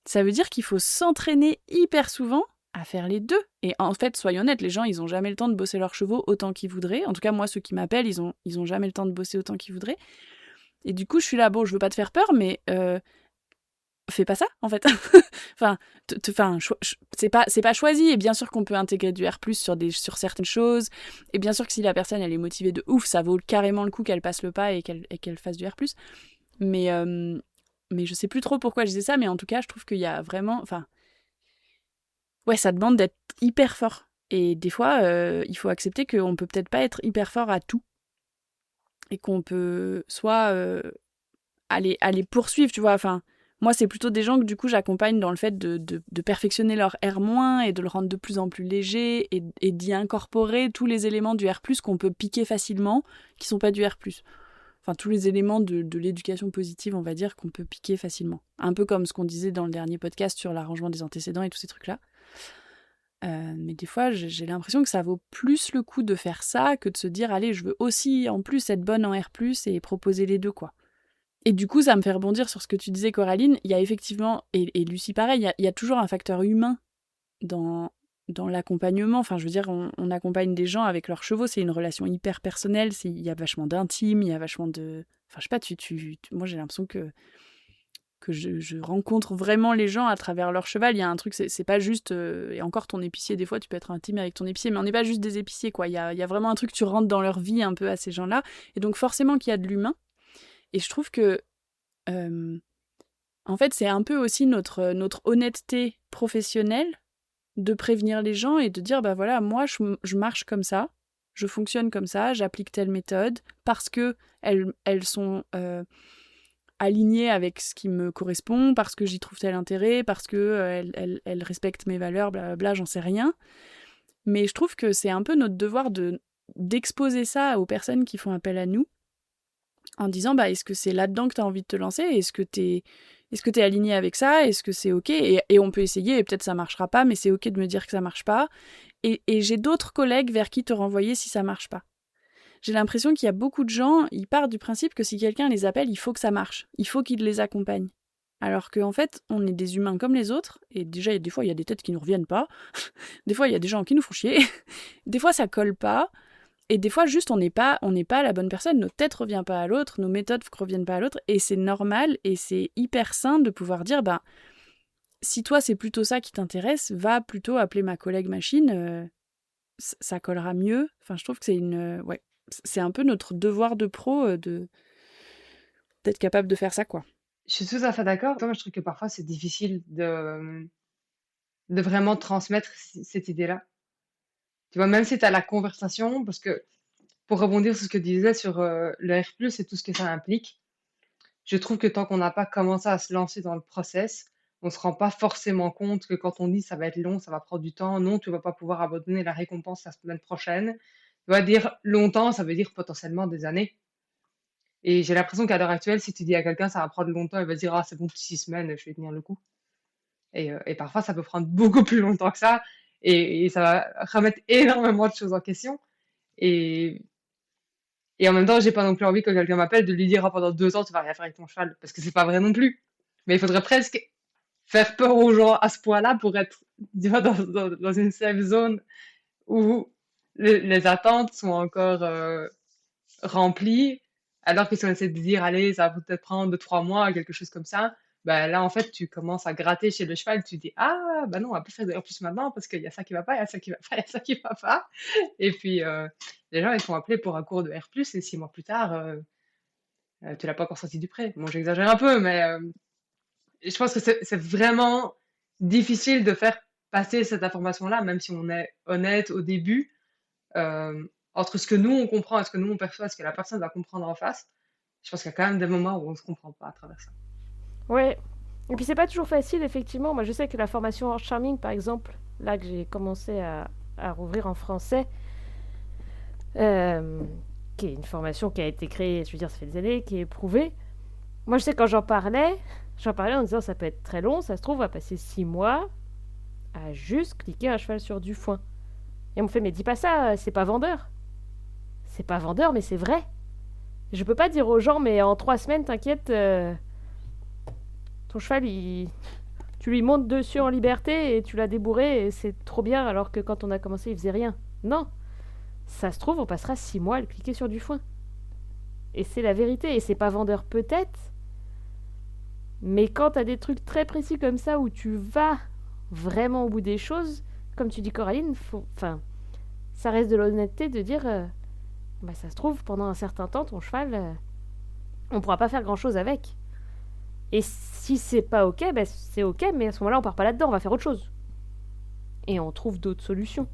ça veut dire qu'il faut s'entraîner hyper souvent à faire les deux. Et en fait, soyons honnêtes, les gens, ils ont jamais le temps de bosser leurs chevaux autant qu'ils voudraient. En tout cas, moi, ceux qui m'appellent, ils ont jamais le temps de bosser autant qu'ils voudraient. Et du coup, je suis là, bon, je veux pas te faire peur, mais fais pas ça, en fait. Enfin, c'est pas choisi. Et bien sûr qu'on peut intégrer du R+, sur certaines choses. Et bien sûr que si la personne, elle est motivée de ouf, ça vaut carrément le coup qu'elle passe le pas et qu'elle fasse du R+. Mais je sais plus trop pourquoi je disais ça, mais en tout cas, je trouve qu'il y a vraiment... Enfin, ouais, ça demande d'être hyper fort. Et des fois, il faut accepter qu'on peut peut-être pas être hyper fort à tout. Et qu'on peut soit aller poursuivre, tu vois. Enfin, moi, c'est plutôt des gens que du coup, j'accompagne dans le fait de perfectionner leur R- et de le rendre de plus en plus léger et d'y incorporer tous les éléments du R+, qu'on peut piquer facilement, qui sont pas du R+. Enfin, tous les éléments de l'éducation positive, on va dire, qu'on peut piquer facilement. Un peu comme ce qu'on disait dans le dernier podcast sur l'arrangement des antécédents et tous ces trucs-là. Mais des fois, j'ai l'impression que ça vaut plus le coup de faire ça que de se dire « Allez, je veux aussi, en plus, être bonne en R+, et proposer les deux, quoi. » Et du coup, ça me fait rebondir sur ce que tu disais, Coraline. Il y a effectivement, et Lucie pareil, il y a toujours un facteur humain dans l'accompagnement. Enfin, je veux dire, on accompagne des gens avec leurs chevaux, c'est une relation hyper personnelle, il y a vachement d'intime, il y a vachement de... Enfin, je sais pas, moi j'ai l'impression que je rencontre vraiment les gens à travers leur cheval. Il y a un truc, c'est pas juste... et encore, ton épicier, des fois, tu peux être intime avec ton épicier, mais on n'est pas juste des épiciers, quoi. Il y a vraiment un truc, tu rentres dans leur vie un peu à ces gens-là. Et donc, forcément qu'il y a de l'humain. Et je trouve que... en fait, c'est un peu aussi notre honnêteté professionnelle de prévenir les gens et de dire, bah voilà, moi, je marche comme ça, je fonctionne comme ça, j'applique telle méthode, parce que elles sont alignées avec ce qui me correspond, parce que j'y trouve tel intérêt, parce que elles respectent mes valeurs, blablabla, j'en sais rien. Mais je trouve que c'est un peu notre devoir d'exposer ça aux personnes qui font appel à nous, en disant, bah, est-ce que c'est là-dedans que tu as envie de te lancer ? Est-ce que t'es aligné avec ça ? Est-ce que c'est OK ? Et on peut essayer, et peut-être ça marchera pas, mais c'est OK de me dire que ça marche pas. Et j'ai d'autres collègues vers qui te renvoyer si ça marche pas. J'ai l'impression qu'il y a beaucoup de gens, ils partent du principe que si quelqu'un les appelle, il faut que ça marche. Il faut qu'ils les accompagnent. Alors qu'en fait, on est des humains comme les autres, et déjà, des fois, il y a des têtes qui nous reviennent pas. Des fois, il y a des gens qui nous font chier. Des fois, ça colle pas. Et des fois, juste, on n'est pas la bonne personne. Notre tête ne revient pas à l'autre, nos méthodes ne reviennent pas à l'autre. Et c'est normal et c'est hyper sain de pouvoir dire, bah, si toi, c'est plutôt ça qui t'intéresse, va plutôt appeler ma collègue machine. Ça collera mieux. Enfin, je trouve que c'est un peu notre devoir de pro d'être capable de faire ça, quoi. Je suis tout à fait d'accord. Moi, je trouve que parfois, c'est difficile de vraiment transmettre cette idée-là. Tu vois, même si tu as la conversation, parce que pour rebondir sur ce que tu disais sur le R+, et tout ce que ça implique, je trouve que tant qu'on n'a pas commencé à se lancer dans le process, on se rend pas forcément compte que quand on dit: «Ça va être long, ça va prendre du temps», non, tu vas pas pouvoir abandonner la récompense la semaine prochaine. Tu vas dire longtemps, ça veut dire potentiellement des années et j'ai l'impression qu'à l'heure actuelle, si tu dis à quelqu'un: «Ça va prendre longtemps», il va se dire: «Ah c'est bon, 6 semaines, je vais tenir le coup» et parfois ça peut prendre beaucoup plus longtemps que ça et ça va remettre énormément de choses en question et et en même temps, j'ai pas non plus envie que quelqu'un m'appelle de lui dire: «Ah pendant 2 ans, tu vas rien faire avec ton cheval», parce que c'est pas vrai non plus. Mais il faudrait presque faire peur aux gens à ce point-là pour être, tu vois, dans une safe zone où les attentes sont encore remplies, alors que si on essaie de dire: «Allez, ça va peut-être prendre 2 3 mois», quelque chose comme ça, bah, là, en fait, tu commences à gratter chez le cheval, tu dis: «Ah, bah non, on va pas faire en plus maintenant parce qu'il y a ça qui va pas, il y a ça qui va pas, il y a ça qui va pas» et puis, les gens, ils sont appelés pour un cours de R+ et 6 mois plus tard, tu l'as pas encore sorti du pré. Bon, j'exagère un peu, mais je pense que c'est vraiment difficile de faire passer cette information-là, même si on est honnête au début, entre ce que nous, on comprend et ce que nous, on perçoit, ce que la personne va comprendre en face. Je pense qu'il y a quand même des moments où on se comprend pas à travers ça. Ouais. Et puis c'est pas toujours facile, effectivement. Moi, je sais que la formation Horse Charming, par exemple, là que j'ai commencé à rouvrir en français, euh, qui est une formation qui a été créée, je veux dire, ça fait des années, qui est éprouvée. Moi, je sais quand j'en parlais en disant ça peut être très long, ça se trouve, on va passer 6 mois à juste cliquer un cheval sur du foin. Et on me fait, mais dis pas ça, c'est pas vendeur. C'est pas vendeur, mais c'est vrai. Je peux pas dire aux gens, mais en 3 semaines, t'inquiète, ton cheval, tu lui montes dessus en liberté et tu l'as débourré et c'est trop bien, alors que quand on a commencé, il faisait rien. Non, ça se trouve, on passera 6 mois à le cliquer sur du foin. Et c'est la vérité, et c'est pas vendeur peut-être, mais quand t'as des trucs très précis comme ça où tu vas vraiment au bout des choses, comme tu dis Coraline, ça reste de l'honnêteté de dire, bah, ça se trouve, pendant un certain temps, ton cheval, on pourra pas faire grand-chose avec. Et si c'est pas ok, bah, c'est ok, mais à ce moment-là, on part pas là-dedans, on va faire autre chose. Et on trouve d'autres solutions.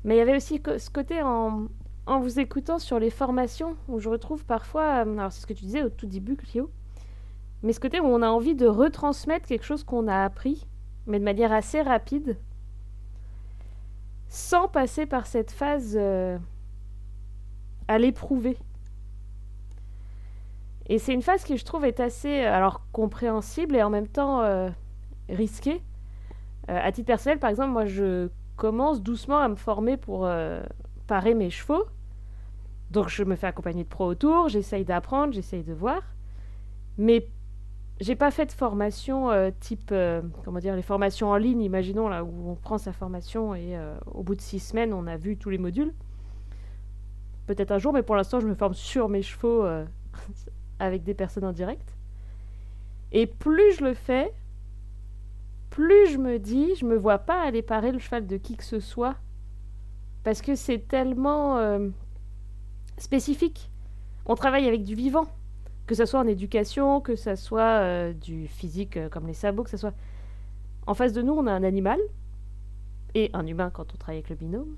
Mais il y avait aussi ce côté en vous écoutant sur les formations, où je retrouve parfois, alors c'est ce que tu disais au tout début, Clio, mais ce côté où on a envie de retransmettre quelque chose qu'on a appris, mais de manière assez rapide, sans passer par cette phase à l'éprouver. Et c'est une phase qui, je trouve, est assez alors compréhensible et en même temps risquée. À titre personnel, par exemple, moi, je commence doucement à me former pour parer mes chevaux. Donc, je me fais accompagner de pros autour, j'essaye d'apprendre, j'essaye de voir. Mais j'ai pas fait de formation type, comment dire, les formations en ligne, imaginons, là, où on prend sa formation et au bout de 6 semaines, on a vu tous les modules. Peut-être un jour, mais pour l'instant, je me forme sur mes chevaux avec des personnes en direct. Et plus je le fais, plus je me dis, je me vois pas aller parer le cheval de qui que ce soit, parce que c'est tellement spécifique. On travaille avec du vivant, que ce soit en éducation, que ce soit du physique comme les sabots, que ce soit... En face de nous, on a un animal, et un humain quand on travaille avec le binôme,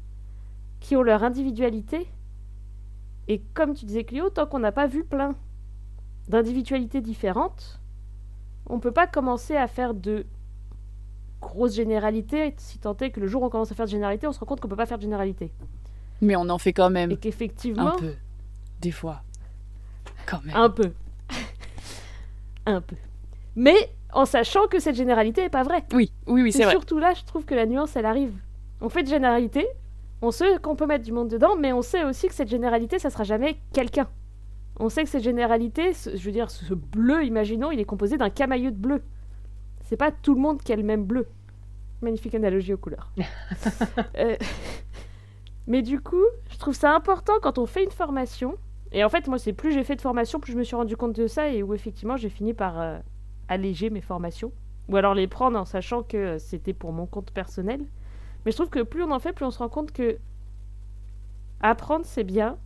qui ont leur individualité. Et comme tu disais, Clio, tant qu'on n'a pas vu plein d'individualités différentes, on peut pas commencer à faire de grosses généralités, si tant est que le jour où on commence à faire de généralités, on se rend compte qu'on peut pas faire de généralité. Mais on en fait quand même. Et qu'effectivement... Un peu. Des fois. Quand même. Un peu. Un peu. Mais en sachant que cette généralité est pas vraie. Oui, c'est vrai. Surtout là, je trouve que la nuance, elle arrive. On fait de généralité, on sait qu'on peut mettre du monde dedans, mais on sait aussi que cette généralité, ça sera jamais quelqu'un. On sait que cette généralité, je veux dire, ce bleu, imaginons, il est composé d'un camailleux de bleu. C'est pas tout le monde qui a le même bleu. Magnifique analogie aux couleurs. Mais du coup, je trouve ça important quand on fait une formation. Et en fait, moi, c'est plus j'ai fait de formation, plus je me suis rendu compte de ça et où effectivement, j'ai fini par alléger mes formations. Ou alors les prendre en sachant que c'était pour mon compte personnel. Mais je trouve que plus on en fait, plus on se rend compte que apprendre, c'est bien.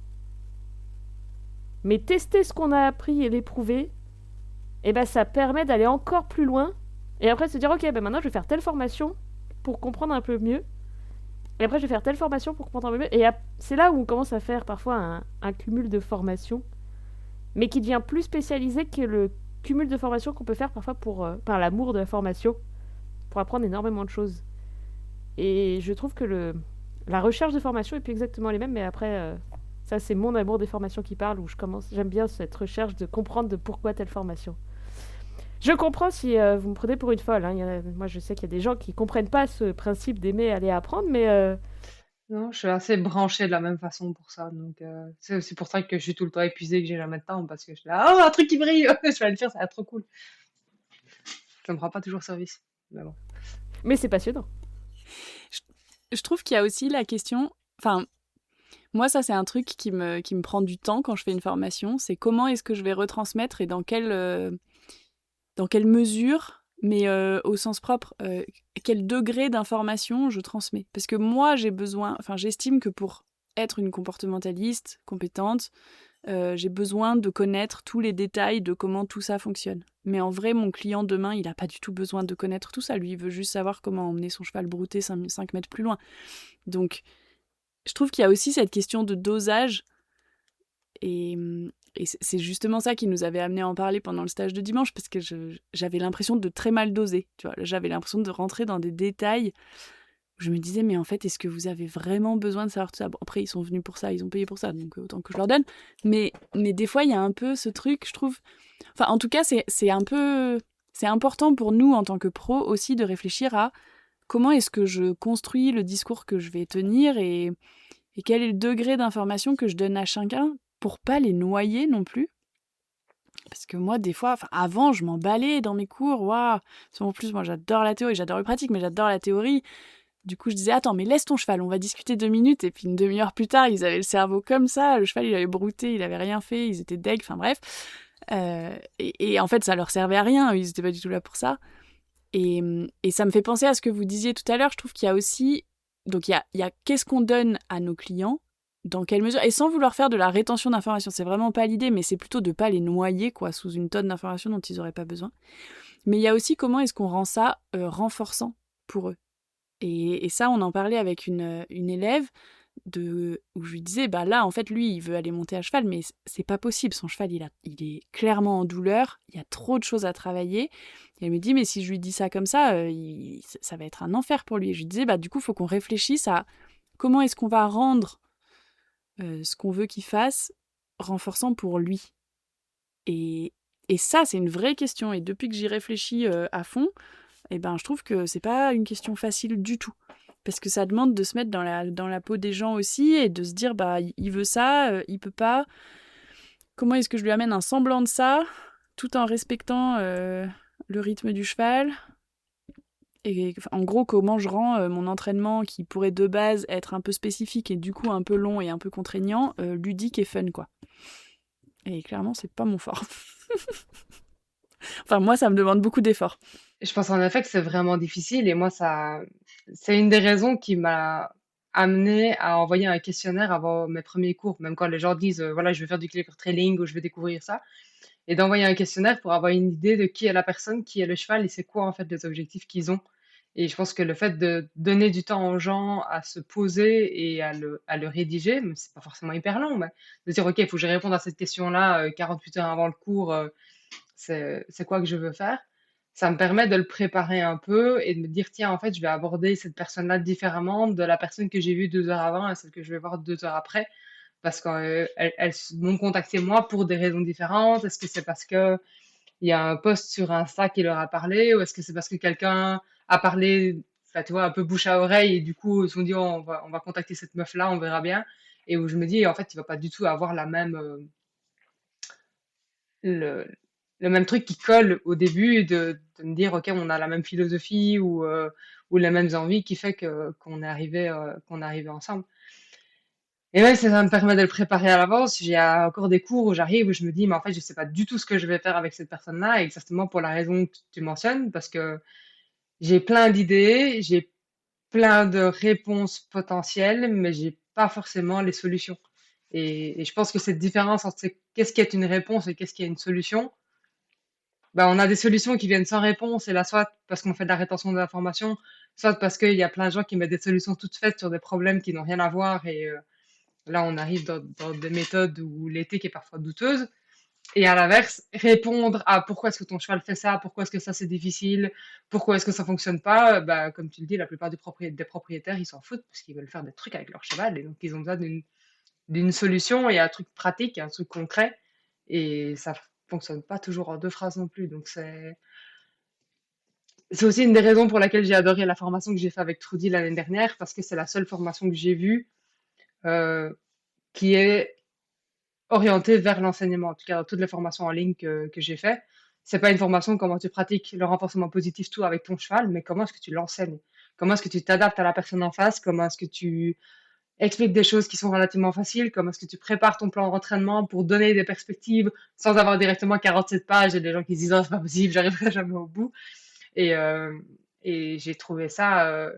Mais tester ce qu'on a appris et l'éprouver, eh ben, ça permet d'aller encore plus loin. Et après, se dire, ok, ben maintenant, je vais faire telle formation pour comprendre un peu mieux. Et après, je vais faire telle formation pour comprendre un peu mieux. Et c'est là où on commence à faire parfois un cumul de formations, mais qui devient plus spécialisé que cumul de formations qu'on peut faire parfois par l'amour de la formation, pour apprendre énormément de choses. Et je trouve que la recherche de formation est plus exactement les mêmes, mais après, ça c'est mon amour des formations qui parle, où j'aime bien cette recherche de comprendre de pourquoi telle formation. Je comprends si vous me prenez pour une folle. Hein. Moi, je sais qu'il y a des gens qui comprennent pas ce principe d'aimer aller apprendre, mais Non, je suis assez branchée de la même façon pour ça. Donc, c'est aussi pour ça que je suis tout le temps épuisée, que j'ai jamais de temps, parce que je suis là, oh, un truc qui brille, je vais aller le faire, ça va être trop cool. Ça me rend pas toujours service. Mais bon. mais c'est passionnant. Je trouve qu'il y a aussi la question. Enfin, moi, ça, c'est un truc qui me prend du temps quand je fais une formation. C'est comment est-ce que je vais retransmettre et dans quelle mesure, mais au sens propre, quel degré d'information je transmets. Parce que moi, j'estime que pour être une comportementaliste compétente, j'ai besoin de connaître tous les détails de comment tout ça fonctionne. Mais en vrai, mon client demain, il n'a pas du tout besoin de connaître tout ça. Lui, il veut juste savoir comment emmener son cheval brouter 5 mètres plus loin. Donc, je trouve qu'il y a aussi cette question de dosage. Et c'est justement ça qui nous avait amené à en parler pendant le stage de dimanche, parce que j'avais l'impression de très mal doser. Tu vois, j'avais l'impression de rentrer dans des détails où je me disais, mais en fait, est-ce que vous avez vraiment besoin de savoir tout ça? Bon, après, ils sont venus pour ça, ils ont payé pour ça, donc autant que je leur donne. Mais des fois, il y a un peu ce truc, je trouve. Enfin, en tout cas, c'est un peu. C'est important pour nous, en tant que pros, aussi, de réfléchir à comment est-ce que je construis le discours que je vais tenir et quel est le degré d'information que je donne à chacun pour pas les noyer non plus. Parce que moi, des fois, avant, je m'emballais dans mes cours. Waouh! En plus, moi, j'adore la théorie, j'adore le pratique, mais j'adore la théorie. Du coup, je disais, attends, mais laisse ton cheval, on va discuter 2 minutes. Et puis, une demi-heure plus tard, ils avaient le cerveau comme ça. Le cheval, il avait brouté, il avait rien fait, ils étaient deg, enfin bref. Et en fait, ça leur servait à rien, ils étaient pas du tout là pour ça. Et ça me fait penser à ce que vous disiez tout à l'heure. Je trouve qu'il y a aussi. Donc, il y a qu'est-ce qu'on donne à nos clients, dans quelle mesure, et sans vouloir faire de la rétention d'informations, c'est vraiment pas l'idée, mais c'est plutôt de pas les noyer, quoi, sous une tonne d'informations dont ils auraient pas besoin. Mais il y a aussi comment est-ce qu'on rend ça renforçant pour eux. Et ça, on en parlait avec une élève où je lui disais, bah là, en fait, lui, il veut aller monter à cheval, mais c'est pas possible. Son cheval, il est clairement en douleur. Il y a trop de choses à travailler. Et elle me dit, mais si je lui dis ça comme ça, ça va être un enfer pour lui. Et je lui disais, bah du coup, il faut qu'on réfléchisse à comment est-ce qu'on va rendre ce qu'on veut qu'il fasse renforçant pour lui. Et ça, c'est une vraie question. Et depuis que j'y réfléchis à fond, eh ben, je trouve que c'est pas une question facile du tout. Parce que ça demande de se mettre dans la peau des gens aussi et de se dire, bah, il veut ça, il peut pas. Comment est-ce que je lui amène un semblant de ça, tout en respectant le rythme du cheval? Et en gros, comment je rends mon entraînement, qui pourrait de base être un peu spécifique et du coup un peu long et un peu contraignant, ludique et fun, quoi. Et clairement, c'est pas mon fort. Enfin, moi, ça me demande beaucoup d'efforts. Je pense en effet que c'est vraiment difficile et moi, c'est une des raisons qui m'a amenée à envoyer un questionnaire avant mes premiers cours, même quand les gens disent, voilà, je vais faire du clicker trailing ou je vais découvrir ça, et d'envoyer un questionnaire pour avoir une idée de qui est la personne, qui est le cheval et c'est quoi en fait les objectifs qu'ils ont. Et je pense que le fait de donner du temps aux gens à se poser et à le rédiger, mais c'est pas forcément hyper long, mais de dire, OK, il faut que je réponde à cette question-là 48 heures avant le cours, c'est quoi que je veux faire? Ça me permet de le préparer un peu et de me dire, tiens, en fait, je vais aborder cette personne-là différemment de la personne que j'ai vue 2 heures avant et celle que je vais voir 2 heures après, parce qu'elles elles m'ont contacté moi pour des raisons différentes. Est-ce que c'est parce que il y a un post sur Insta qui leur a parlé, ou est-ce que c'est parce que quelqu'un a parlé, enfin, tu vois, un peu bouche à oreille, et du coup, ils se sont dit, oh, on va contacter cette meuf-là, on verra bien. Et où je me dis, en fait, il va pas du tout avoir le, le même truc qui colle au début, de me dire, OK, on a la même philosophie ou les mêmes envies qui fait qu'on est arrivé ensemble. Et ouais, ça me permet de le préparer à l'avance. J'ai encore des cours où j'arrive, où je me dis, mais en fait, je sais pas du tout ce que je vais faire avec cette personne-là, exactement pour la raison que tu mentionnes, parce que j'ai plein d'idées, j'ai plein de réponses potentielles, mais j'ai pas forcément les solutions. Et je pense que cette différence entre qu'est-ce qui est une réponse et qu'est-ce qui est une solution, ben, on a des solutions qui viennent sans réponse, et là, soit parce qu'on fait de la rétention de l'information, soit parce qu'il y a plein de gens qui mettent des solutions toutes faites sur des problèmes qui n'ont rien à voir, et là, on arrive dans des méthodes où l'éthique est parfois douteuse. Et à l'inverse, répondre à pourquoi est-ce que ton cheval fait ça, pourquoi est-ce que ça c'est difficile, pourquoi est-ce que ça fonctionne pas, bah, comme tu le dis, la plupart des propriétaires, ils s'en foutent parce qu'ils veulent faire des trucs avec leur cheval et donc ils ont besoin d'une solution et un truc pratique, un truc concret. Et ça fonctionne pas toujours en deux phrases non plus. Donc c'est aussi une des raisons pour laquelle j'ai adoré la formation que j'ai fait avec Trudy l'année dernière parce que c'est la seule formation que j'ai vue euh, qui est orientée vers l'enseignement. En tout cas, dans toutes les formations en ligne que j'ai fait, c'est pas une formation comment tu pratiques le renforcement positif tout avec ton cheval, mais comment est-ce que tu l'enseignes? Comment est-ce que tu t'adaptes à la personne en face? Comment est-ce que tu expliques des choses qui sont relativement faciles? Comment est-ce que tu prépares ton plan d'entraînement pour donner des perspectives sans avoir directement 47 pages et des gens qui se disent oh, c'est pas possible, j'arriverai jamais au bout. Et, euh, et j'ai trouvé ça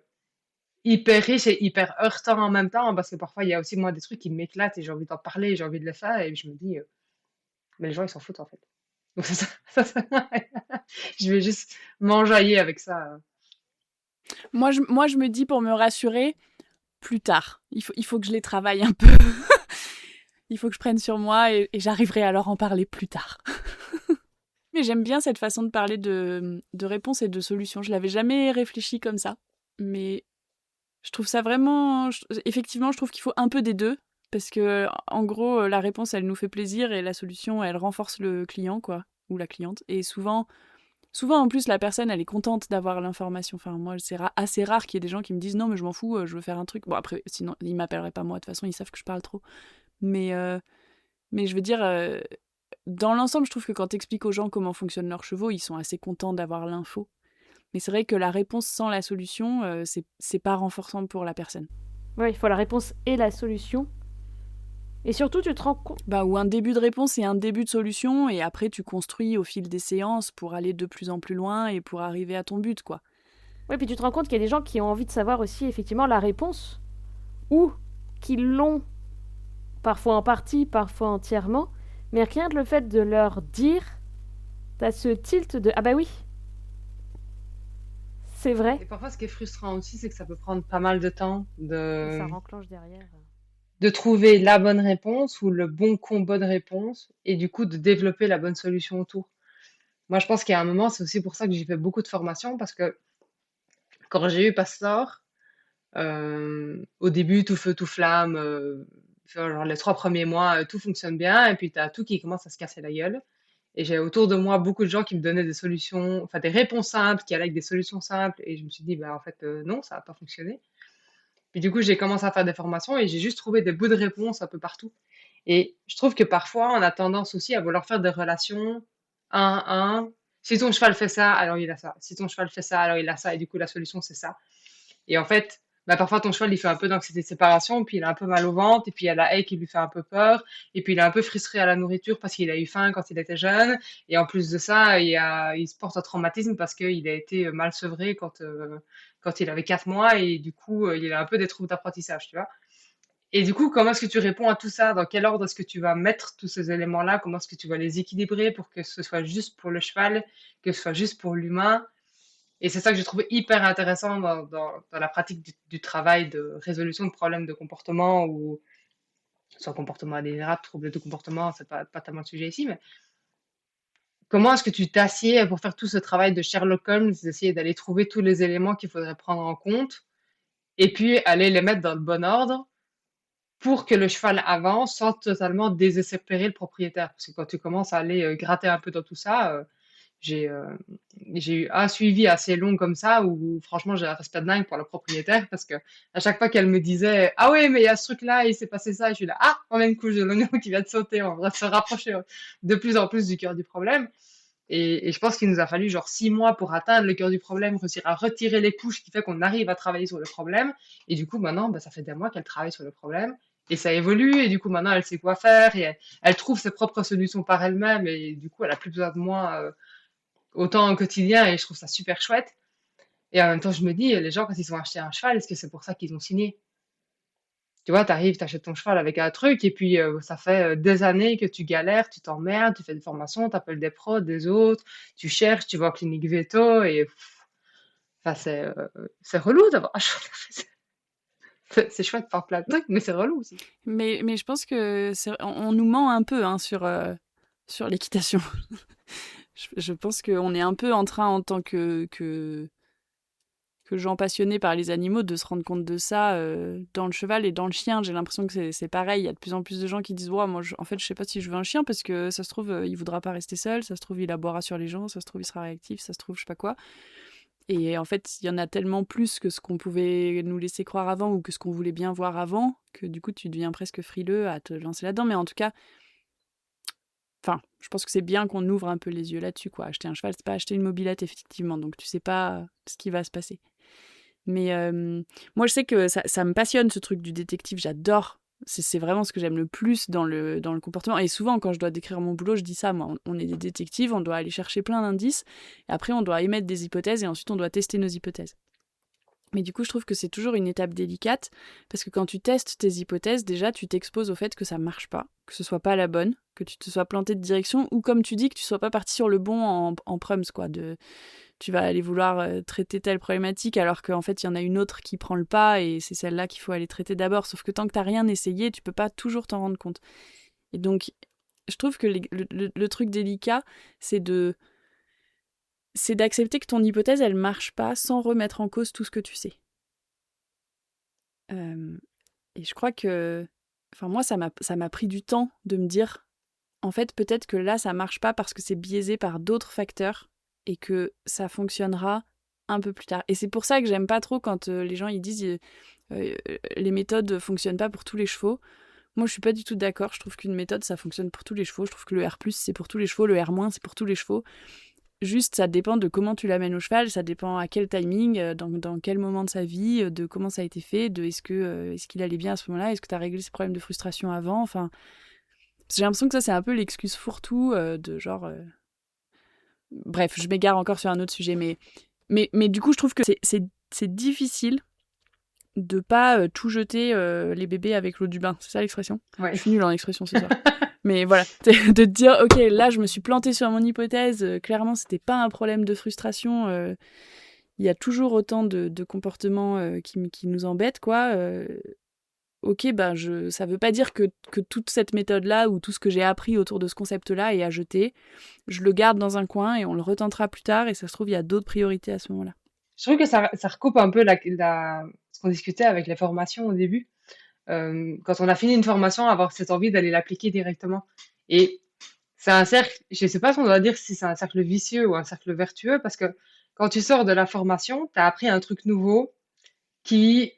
hyper riche et hyper heurtant en même temps parce que parfois il y a aussi moi des trucs qui m'éclatent et j'ai envie d'en parler, j'ai envie de le faire et je me dis mais les gens ils s'en foutent en fait. Donc c'est ça, je vais juste m'enjailler avec ça. Moi, je me dis pour me rassurer, plus tard. Il faut que je les travaille un peu. Il faut que je prenne sur moi et j'arriverai à leur en parler plus tard. Mais j'aime bien cette façon de parler de réponses et de solutions. Je l'avais jamais réfléchi comme ça. Mais je trouve ça vraiment... Effectivement, je trouve qu'il faut un peu des deux. Parce que, en gros, la réponse, elle nous fait plaisir et la solution, elle renforce le client, quoi. Ou la cliente. Et souvent, en plus, la personne, elle est contente d'avoir l'information. Enfin, moi, c'est assez rare qu'il y ait des gens qui me disent non, mais je m'en fous, je veux faire un truc. Bon, après, sinon, ils m'appelleraient pas moi. De toute façon, ils savent que je parle trop. Mais je veux dire, dans l'ensemble, je trouve que quand t'expliques aux gens comment fonctionnent leurs chevaux, ils sont assez contents d'avoir l'info. Mais c'est vrai que la réponse sans la solution, c'est pas renforçant pour la personne. Ouais, il faut la réponse et la solution. Et surtout, tu te rends compte... Bah, ou un début de réponse et un début de solution, et après tu construis au fil des séances pour aller de plus en plus loin et pour arriver à ton but, quoi. Ouais, puis tu te rends compte qu'il y a des gens qui ont envie de savoir aussi effectivement la réponse, ou qui l'ont parfois en partie, parfois entièrement, mais rien que le fait de leur dire, t'as ce tilt de ah bah oui, c'est vrai, Et parfois ce qui est frustrant aussi, c'est que ça peut prendre pas mal de temps et ça renclenche derrière. de trouver la bonne réponse ou le bon combo de réponses et du coup de développer la bonne solution autour. Moi, je pense qu'il y a un moment, c'est aussi pour ça que j'ai fait beaucoup de formations parce que quand j'ai eu Pastor, au début, tout feu, tout flamme, genre les 3 premiers mois, tout fonctionne bien et puis tu as tout qui commence à se casser la gueule. Et j'ai autour de moi beaucoup de gens qui me donnaient des solutions, enfin des réponses simples, qui allaient avec des solutions simples. Et je me suis dit, bah en fait, non, ça va pas fonctionner. Puis du coup, j'ai commencé à faire des formations et j'ai juste trouvé des bouts de réponses un peu partout. Et je trouve que parfois, on a tendance aussi à vouloir faire des relations un à un. Si ton cheval fait ça, alors il a ça. Si ton cheval fait ça, alors il a ça. Et du coup, la solution, c'est ça. Et en fait, bah, parfois, ton cheval, il fait un peu d'anxiété de séparation, puis il a un peu mal au ventre, et puis il y a la haie qui lui fait un peu peur, et puis il est un peu frustré à la nourriture parce qu'il a eu faim quand il était jeune. Et en plus de ça, il se porte un traumatisme parce qu'il a été mal sevré quand il avait 4 mois, et du coup, il a un peu des troubles d'apprentissage, tu vois. Et du coup, comment est-ce que tu réponds à tout ça? Dans quel ordre est-ce que tu vas mettre tous ces éléments-là? Comment est-ce que tu vas les équilibrer pour que ce soit juste pour le cheval, que ce soit juste pour l'humain? Et c'est ça que j'ai trouvé hyper intéressant dans la pratique du travail de résolution de problèmes de comportement ou soit comportement indésirable, trouble de comportement, c'est pas tellement le sujet ici, mais comment est-ce que tu t'assieds pour faire tout ce travail de Sherlock Holmes, d'essayer d'aller trouver tous les éléments qu'il faudrait prendre en compte et puis aller les mettre dans le bon ordre pour que le cheval avance sans totalement désespérer le propriétaire. Parce que quand tu commences à aller gratter un peu dans tout ça, j'ai euh, j'ai eu un suivi assez long comme ça où franchement j'ai un respect de dingue pour la propriétaire parce que à chaque fois qu'elle me disait ah oui mais il y a ce truc là il s'est passé ça et je suis là ah on a une couche de l'oignon qui vient de sauter on va se rapprocher de plus en plus du cœur du problème et je pense qu'il nous a fallu genre 6 mois pour atteindre le cœur du problème, réussir à retirer les couches qui fait qu'on arrive à travailler sur le problème et du coup maintenant bah, ça fait des mois qu'elle travaille sur le problème et ça évolue et du coup maintenant elle sait quoi faire et elle trouve ses propres solutions par elle-même et du coup elle a plus besoin de moi autant au quotidien et je trouve ça super chouette. Et en même temps, je me dis, les gens, quand ils ont acheté un cheval, est-ce que c'est pour ça qu'ils ont signé? Tu vois, t'arrives, t'achètes ton cheval avec un truc et puis ça fait des années que tu galères, tu t'emmerdes, tu fais des formations, t'appelles des pros, des autres, tu cherches, tu vas en clinique veto et enfin, c'est relou d'avoir un cheval. C'est chouette par plein de trucs, mais c'est relou aussi. Mais je pense que on nous ment un peu hein, sur l'équitation. Je pense qu'on est un peu en train, en tant que gens passionnés par les animaux, de se rendre compte de ça dans le cheval et dans le chien. J'ai l'impression que c'est pareil. Il y a de plus en plus de gens qui disent moi, en fait, je sais pas si je veux un chien parce que ça se trouve, il voudra pas rester seul, ça se trouve, il aboiera sur les gens, ça se trouve, il sera réactif, ça se trouve, je sais pas quoi. Et en fait, il y en a tellement plus que ce qu'on pouvait nous laisser croire avant ou que ce qu'on voulait bien voir avant, que du coup, tu deviens presque frileux à te lancer là-dedans. Mais en tout cas, je pense que c'est bien qu'on ouvre un peu les yeux là-dessus, quoi. Acheter un cheval, c'est pas acheter une mobilette, effectivement. Donc, tu sais pas ce qui va se passer. Mais moi, je sais que ça me passionne, ce truc du détective. J'adore. C'est vraiment ce que j'aime le plus dans le comportement. Et souvent, quand je dois décrire mon boulot, je dis ça. Moi, on est des détectives, on doit aller chercher plein d'indices. Et après, on doit émettre des hypothèses et ensuite, on doit tester nos hypothèses. Mais du coup, je trouve que c'est toujours une étape délicate parce que quand tu testes tes hypothèses, déjà, tu t'exposes au fait que ça marche pas, que ce soit pas la bonne, que tu te sois planté de direction ou, comme tu dis, que tu sois pas parti sur le bon en prums, quoi. Tu vas aller vouloir traiter telle problématique alors qu'en fait, il y en a une autre qui prend le pas et c'est celle-là qu'il faut aller traiter d'abord. Sauf que tant que t'as rien essayé, tu peux pas toujours t'en rendre compte. Et donc, je trouve que le truc délicat, c'est d'accepter que ton hypothèse, elle marche pas sans remettre en cause tout ce que tu sais. Et je crois que... moi, ça m'a pris du temps de me dire, en fait, peut-être que là, ça marche pas parce que c'est biaisé par d'autres facteurs et que ça fonctionnera un peu plus tard. Et c'est pour ça que j'aime pas trop quand les gens ils disent les méthodes fonctionnent pas pour tous les chevaux. Moi, je suis pas du tout d'accord. Je trouve qu'une méthode, ça fonctionne pour tous les chevaux. Je trouve que le R+, c'est pour tous les chevaux, le R-, c'est pour tous les chevaux. Juste, ça dépend de comment tu l'amènes au cheval, ça dépend à quel timing, dans quel moment de sa vie, de comment ça a été fait, de est-ce qu'il allait bien à ce moment-là, est-ce que tu as réglé ses problèmes de frustration avant, j'ai l'impression que ça, c'est un peu l'excuse fourre-tout de genre... Bref, je m'égare encore sur un autre sujet, mais du coup, je trouve que c'est difficile de pas tout jeter les bébés avec l'eau du bain. C'est ça l'expression ? Ouais. Je suis nulle en expression ce soir. Mais voilà, de te dire, ok, là, je me suis plantée sur mon hypothèse. Clairement, c'était pas un problème de frustration. Il y a toujours autant de comportements qui nous embêtent, quoi. Ok, ça veut pas dire que toute cette méthode-là ou tout ce que j'ai appris autour de ce concept-là est à jeter. Je le garde dans un coin et on le retentera plus tard. Et ça se trouve, il y a d'autres priorités à ce moment-là. Je trouve que ça recoupe un peu ce qu'on discutait avec les formations au début. Quand on a fini une formation, avoir cette envie d'aller l'appliquer directement. Et c'est un cercle, je sais pas si on doit dire si c'est un cercle vicieux ou un cercle vertueux, parce que quand tu sors de la formation, tu as appris un truc nouveau qui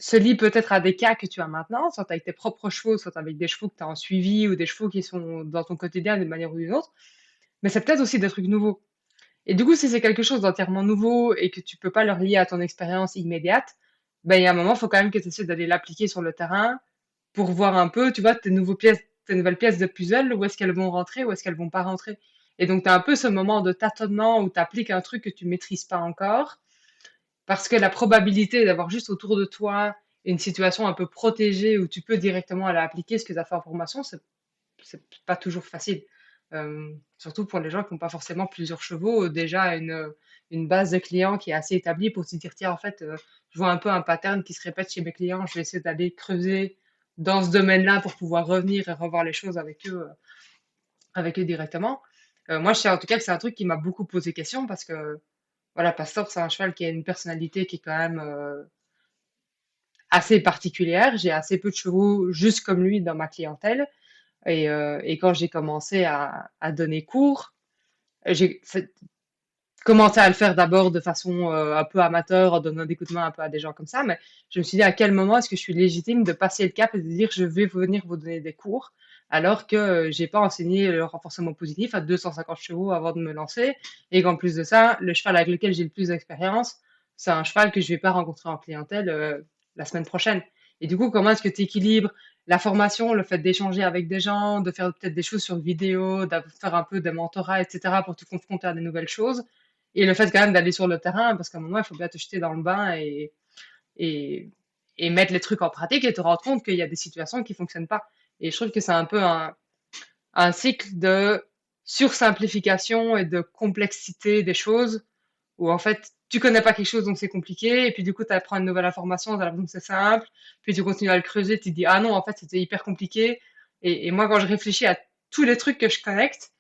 se lie peut-être à des cas que tu as maintenant, soit avec tes propres chevaux, soit avec des chevaux que tu as en suivi ou des chevaux qui sont dans ton quotidien d'une manière ou d'une autre. Mais c'est peut-être aussi des trucs nouveaux. Et du coup, si c'est quelque chose d'entièrement nouveau et que tu peux pas le relier à ton expérience immédiate, il y a un moment, il faut quand même que tu essaies d'aller l'appliquer sur le terrain pour voir un peu, tu vois, tes nouvelles pièces de puzzle, où est-ce qu'elles vont rentrer, où est-ce qu'elles vont pas rentrer. Et donc, tu as un peu ce moment de tâtonnement où tu appliques un truc que tu maîtrises pas encore, parce que la probabilité d'avoir juste autour de toi une situation un peu protégée où tu peux directement aller appliquer ce que tu as fait en formation, c'est pas toujours facile. Surtout pour les gens qui n'ont pas forcément plusieurs chevaux, déjà une base de clients qui est assez établie pour se dire, tiens, en fait, je vois un peu un pattern qui se répète chez mes clients, je vais essayer d'aller creuser dans ce domaine-là pour pouvoir revenir et revoir les choses avec eux directement. Moi, je sais en tout cas que c'est un truc qui m'a beaucoup posé question parce que, voilà, Pastor, c'est un cheval qui a une personnalité qui est quand même assez particulière. J'ai assez peu de chevaux juste comme lui dans ma clientèle. Et quand j'ai commencé à donner cours, j'ai commencé à le faire d'abord de façon un peu amateur, en donnant des coups de main un peu à des gens comme ça, mais je me suis dit à quel moment est-ce que je suis légitime de passer le cap et de dire je vais venir vous donner des cours, alors que j'ai pas enseigné le renforcement positif à 250 chevaux avant de me lancer, et qu'en plus de ça, le cheval avec lequel j'ai le plus d'expérience, c'est un cheval que je vais pas rencontrer en clientèle la semaine prochaine. Et du coup, comment est-ce que tu équilibres la formation, le fait d'échanger avec des gens, de faire peut-être des choses sur vidéo, de faire un peu de mentorat, etc., pour te confronter à des nouvelles choses, et le fait quand même d'aller sur le terrain, parce qu'à un moment, il faut bien te jeter dans le bain et, et mettre les trucs en pratique et te rendre compte qu'il y a des situations qui fonctionnent pas. Et je trouve que c'est un peu un cycle de sursimplification et de complexité des choses, où en fait, tu connais pas quelque chose, donc c'est compliqué, et puis du coup, tu apprends une nouvelle information, tu as l'impression que c'est simple, puis tu continues à le creuser, tu te dis, ah non, en fait, c'était hyper compliqué. Et moi, quand je réfléchis à tous les trucs que je collecte.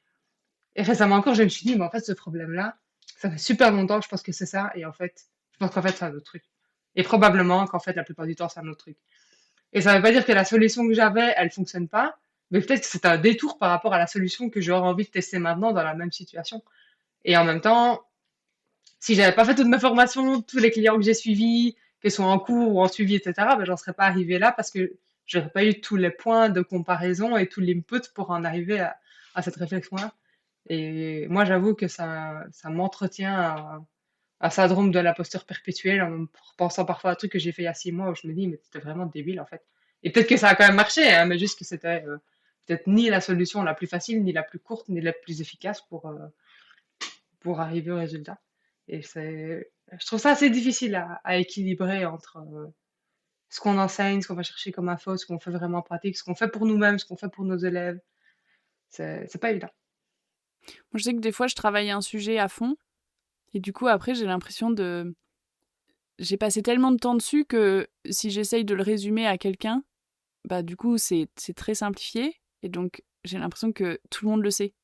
Et récemment encore, je me suis dit, mais en fait, ce problème-là, ça fait super longtemps que je pense que c'est ça. Et en fait, je pense qu'en fait, c'est un autre truc. Et probablement qu'en fait, la plupart du temps, c'est un autre truc. Et ça veut pas dire que la solution que j'avais, elle fonctionne pas. Mais peut-être que c'est un détour par rapport à la solution que j'aurais envie de tester maintenant dans la même situation. Et en même temps, si j'avais pas fait toutes mes formations, tous les clients que j'ai suivis, qu'ils soient en cours ou en suivi, etc., ben, j'en serais pas arrivée là parce que j'aurais pas eu tous les points de comparaison et tout l'input pour en arriver à cette réflexion-là. Et moi, j'avoue que ça m'entretient un syndrome de l'imposteur perpétuel en me repensant parfois à un truc que j'ai fait il y a 6 mois où je me dis, mais c'était vraiment débile en fait. Et peut-être que ça a quand même marché, hein, mais juste que c'était peut-être ni la solution la plus facile, ni la plus courte, ni la plus efficace pour arriver au résultat. Et je trouve ça assez difficile à équilibrer entre ce qu'on enseigne, ce qu'on va chercher comme info, ce qu'on fait vraiment en pratique, ce qu'on fait pour nous-mêmes, ce qu'on fait pour nos élèves. C'est pas évident. Moi, je sais que des fois, je travaille un sujet à fond, et du coup, après, j'ai l'impression de... J'ai passé tellement de temps dessus que si j'essaye de le résumer à quelqu'un, bah du coup, c'est très simplifié, et donc j'ai l'impression que tout le monde le sait.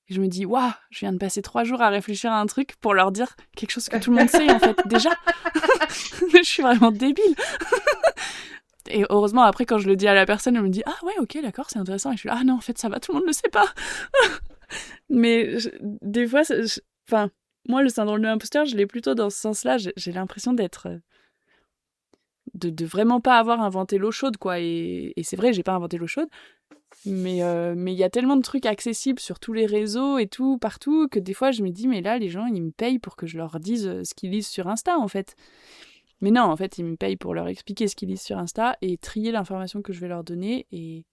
Et je me dis, waouh, je viens de passer 3 jours à réfléchir à un truc pour leur dire quelque chose que tout le monde sait, en fait, déjà. Je suis vraiment débile. Et heureusement, après, quand je le dis à la personne, elle me dit, ah ouais, ok, d'accord, c'est intéressant. Et je suis là, ah non, en fait, ça va, tout le monde ne le sait pas. Mais des fois, enfin, moi, le syndrome de l'imposteur, je l'ai plutôt dans ce sens-là. J'ai l'impression d'être... de vraiment pas avoir inventé l'eau chaude, quoi. Et c'est vrai, j'ai pas inventé l'eau chaude. Mais il y a tellement de trucs accessibles sur tous les réseaux et tout, partout, que des fois, je me dis, mais là, les gens, ils me payent pour que je leur dise ce qu'ils lisent sur Insta, en fait. Mais non, en fait, ils me payent pour leur expliquer ce qu'ils lisent sur Insta et trier l'information que je vais leur donner et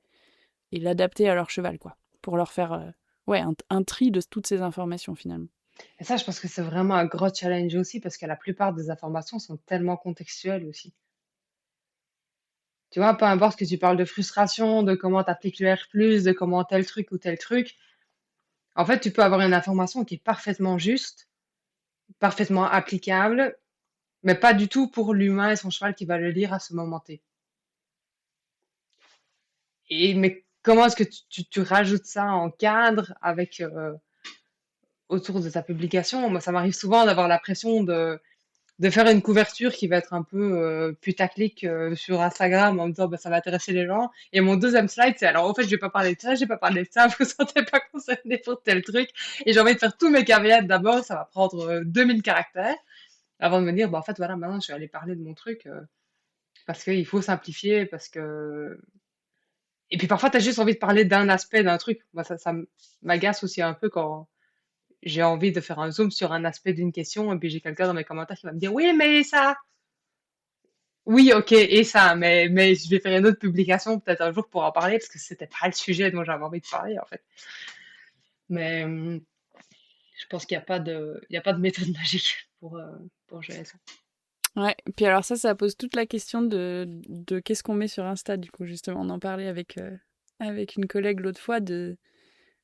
l'adapter à leur cheval, quoi. Pour leur faire ouais, un tri de toutes ces informations, finalement. Et ça, je pense que c'est vraiment un gros challenge aussi parce que la plupart des informations sont tellement contextuelles aussi. Tu vois, peu importe que tu parles de frustration, de comment t'appliques le R+, de comment tel truc ou tel truc, en fait, tu peux avoir une information qui est parfaitement juste, parfaitement applicable, mais pas du tout pour l'humain et son cheval qui va le lire à ce moment T. Mais comment est-ce que tu rajoutes ça en cadre avec autour de ta publication? Moi, ça m'arrive souvent d'avoir la pression de faire une couverture qui va être un peu putaclic sur Instagram en me disant bah, ça va intéresser les gens. Et mon deuxième slide, c'est alors en fait, je vais pas parler de ça, je vais pas parler de ça, vous vous sentez pas concerné pour tel truc. Et j'ai envie de faire tous mes caveats d'abord, ça va prendre 2000 caractères avant de me dire bah, en fait, voilà, maintenant je vais aller parler de mon truc parce qu'il faut simplifier, parce que. Et puis parfois, tu as juste envie de parler d'un aspect d'un truc. Moi, ça m'agace aussi un peu quand j'ai envie de faire un zoom sur un aspect d'une question et puis j'ai quelqu'un dans mes commentaires qui va me dire oui, mais ça. Oui, ok, et ça, mais je vais faire une autre publication peut-être un jour pour en parler parce que c'était pas le sujet dont j'avais envie de parler en fait. Mais je pense qu'il y a pas de méthode magique pour gérer ça. Ouais, puis alors ça pose toute la question de qu'est-ce qu'on met sur Insta, du coup, justement. On en parlait avec une collègue l'autre fois de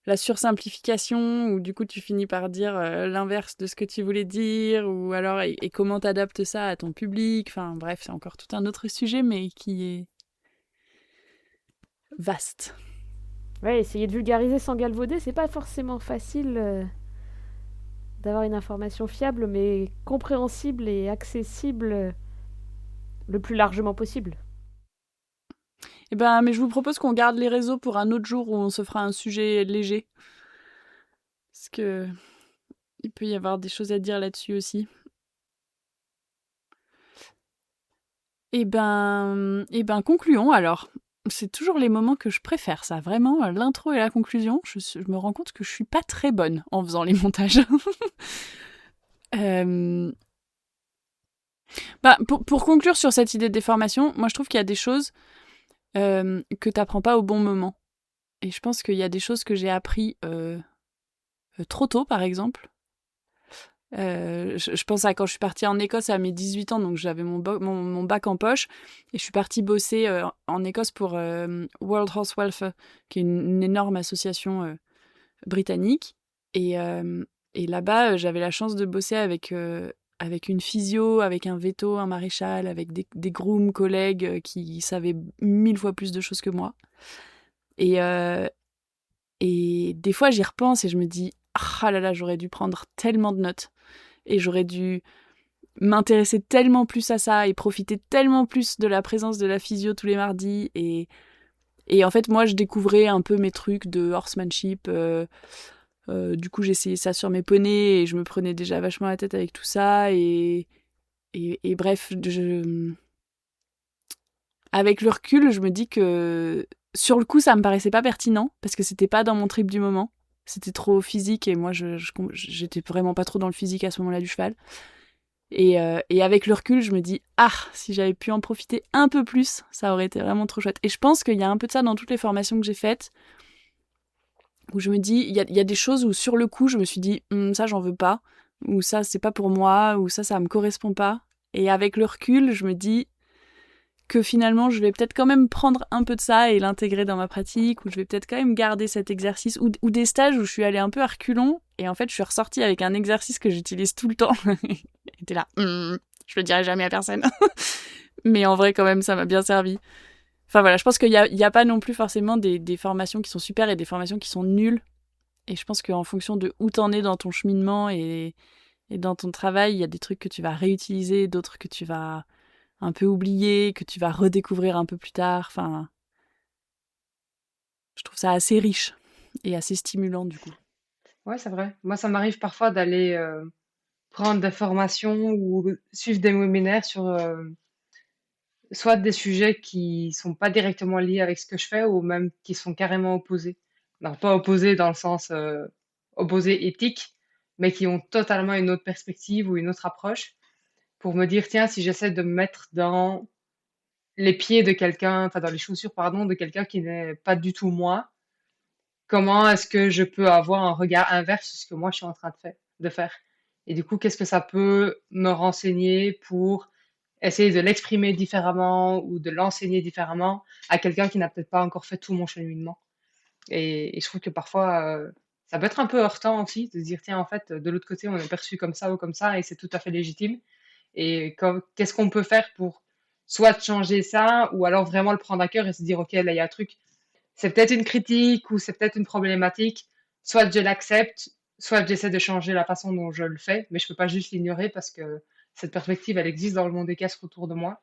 la sursimplification, où du coup tu finis par dire l'inverse de ce que tu voulais dire, ou alors et comment t'adaptes ça à ton public. Enfin bref, c'est encore tout un autre sujet, mais qui est vaste. Ouais, essayer de vulgariser sans galvauder, c'est pas forcément facile d'avoir une information fiable, mais compréhensible et accessible le plus largement possible. Eh ben, mais je vous propose qu'on garde les réseaux pour un autre jour où on se fera un sujet léger. Parce que il peut y avoir des choses à dire là-dessus aussi. Eh ben, concluons alors. C'est toujours les moments que je préfère, ça. Vraiment, l'intro et la conclusion, je me rends compte que je suis pas très bonne en faisant les montages. Pour conclure sur cette idée de déformation, moi je trouve qu'il y a des choses que t'apprends pas au bon moment. Et je pense qu'il y a des choses que j'ai appris trop tôt, par exemple. Je pense à quand je suis partie en Écosse à mes 18 ans, donc j'avais mon bac en poche, et je suis partie bosser en Écosse pour World Horse Welfare, qui est une énorme association britannique. Et là-bas, j'avais la chance de bosser avec une physio, avec un veto, un maréchal, avec des grooms collègues qui savaient 1000 fois plus de choses que moi. Et Et des fois, j'y repense et je me dis « Ah là là, j'aurais dû prendre tellement de notes. Et j'aurais dû m'intéresser tellement plus à ça et profiter tellement plus de la présence de la physio tous les mardis. » Et en fait, moi, je découvrais un peu mes trucs de horsemanship. Du coup, j'essayais ça sur mes poneys et je me prenais déjà vachement la tête avec tout ça. Et bref, avec le recul, je me dis que sur le coup, ça me paraissait pas pertinent parce que c'était pas dans mon trip du moment. C'était trop physique et moi, j'étais vraiment pas trop dans le physique à ce moment-là du cheval. Et avec le recul, je me dis ah, si j'avais pu en profiter un peu plus, ça aurait été vraiment trop chouette. Et je pense qu'il y a un peu de ça dans toutes les formations que j'ai faites, où je me dis il y a des choses où sur le coup, je me suis dit ça j'en veux pas, ou ça c'est pas pour moi, ou ça me correspond pas. Et avec le recul, je me dis que finalement, je vais peut-être quand même prendre un peu de ça et l'intégrer dans ma pratique, ou je vais peut-être quand même garder cet exercice, ou des stages où je suis allée un peu à reculons, et en fait, je suis ressortie avec un exercice que j'utilise tout le temps. Et t'es là, je le dirai jamais à personne. Mais en vrai, quand même, ça m'a bien servi. Enfin voilà, je pense qu'il y a pas non plus forcément des formations qui sont super et des formations qui sont nulles. Et je pense qu'en fonction de où t'en es dans ton cheminement et dans ton travail, il y a des trucs que tu vas réutiliser, d'autres que tu vas un peu oublié, que tu vas redécouvrir un peu plus tard. Enfin, je trouve ça assez riche et assez stimulant du coup. Ouais, c'est vrai. Moi, ça m'arrive parfois d'aller prendre des formations ou suivre des webinaires sur soit des sujets qui sont pas directement liés avec ce que je fais ou même qui sont carrément opposés. Alors, pas opposés dans le sens opposés éthique, mais qui ont totalement une autre perspective ou une autre approche pour me dire, tiens, si j'essaie de me mettre dans les pieds de quelqu'un, enfin dans les chaussures, pardon, de quelqu'un qui n'est pas du tout moi, comment est-ce que je peux avoir un regard inverse sur ce que moi je suis en train de faire? Et du coup, qu'est-ce que ça peut me renseigner pour essayer de l'exprimer différemment ou de l'enseigner différemment à quelqu'un qui n'a peut-être pas encore fait tout mon cheminement? Et je trouve que parfois, ça peut être un peu heurtant aussi de se dire, tiens, en fait, de l'autre côté, on est perçu comme ça ou comme ça et c'est tout à fait légitime. Et qu'est-ce qu'on peut faire pour soit changer ça ou alors vraiment le prendre à cœur et se dire, OK, là, il y a un truc, c'est peut-être une critique ou c'est peut-être une problématique, soit je l'accepte, soit j'essaie de changer la façon dont je le fais, mais je peux pas juste l'ignorer parce que cette perspective, elle existe dans le monde équestre autour de moi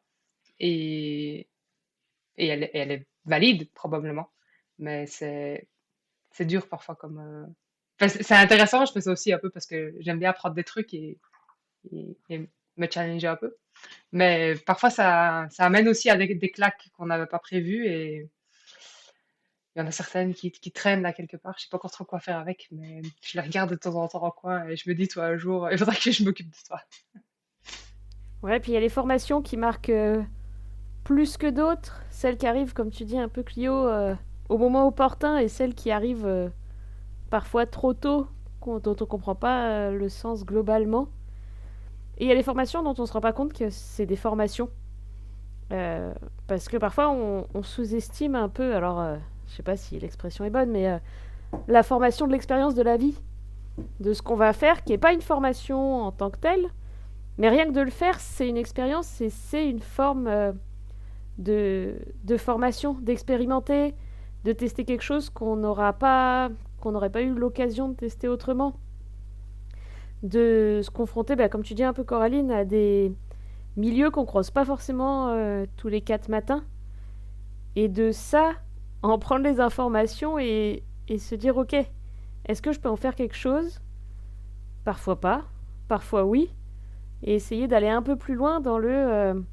et, elle est valide probablement, mais c'est dur parfois comme. Enfin, c'est intéressant, je fais ça aussi un peu parce que j'aime bien apprendre des trucs et me challenger un peu. Mais parfois, ça amène aussi à des claques qu'on n'avait pas prévues et il y en a certaines qui traînent là quelque part. Je sais pas encore trop quoi faire avec, mais je les regarde de temps en temps en coin et je me dis, toi, un jour, il faudra que je m'occupe de toi. Ouais, puis il y a les formations qui marquent plus que d'autres, celles qui arrivent, comme tu dis, un peu Clio, au moment opportun, et celles qui arrivent parfois trop tôt, dont on comprend pas le sens globalement. Et il y a les formations dont on se rend pas compte que c'est des formations. Parce que parfois on sous-estime un peu, alors je sais pas si l'expression est bonne, mais la formation de l'expérience de la vie, de ce qu'on va faire, qui n'est pas une formation en tant que telle, mais rien que de le faire, c'est une expérience et c'est une forme de formation, d'expérimenter, de tester quelque chose qu'on n'aurait pas eu l'occasion de tester autrement. De se confronter, comme tu dis un peu Coraline, à des milieux qu'on croise pas forcément tous les 4 matins. Et de ça, en prendre les informations et se dire, ok, est-ce que je peux en faire quelque chose? Parfois pas, parfois oui. Et essayer d'aller un peu plus loin dans le...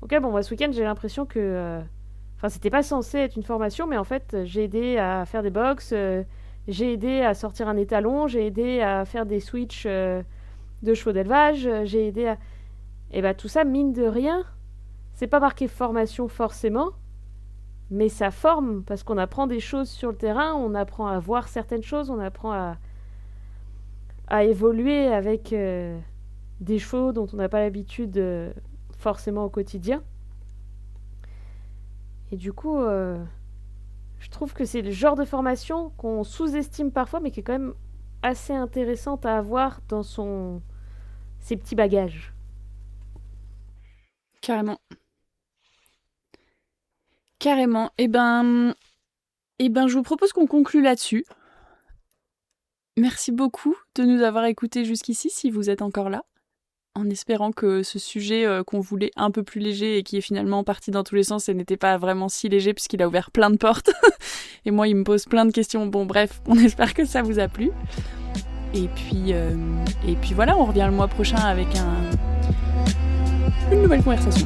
ok, bon, moi ce week-end j'ai l'impression que... Enfin, c'était pas censé être une formation, mais en fait, j'ai aidé à faire des box, j'ai aidé à sortir un étalon, j'ai aidé à faire des switches de chevaux d'élevage, j'ai aidé à... Et bah tout ça, mine de rien, c'est pas marqué formation forcément, mais ça forme, parce qu'on apprend des choses sur le terrain, on apprend à voir certaines choses, on apprend à évoluer avec des chevaux dont on n'a pas l'habitude forcément au quotidien. Et du coup, je trouve que c'est le genre de formation qu'on sous-estime parfois, mais qui est quand même assez intéressante à avoir dans ses petits bagages. Carrément. Carrément. Et ben, je vous propose qu'on conclue là-dessus. Merci beaucoup de nous avoir écoutés jusqu'ici, si vous êtes encore là. En espérant que ce sujet qu'on voulait un peu plus léger et qui est finalement parti dans tous les sens et n'était pas vraiment si léger puisqu'il a ouvert plein de portes. Et moi, il me pose plein de questions. Bon, bref, on espère que ça vous a plu. Et puis voilà, on revient le mois prochain avec une nouvelle conversation.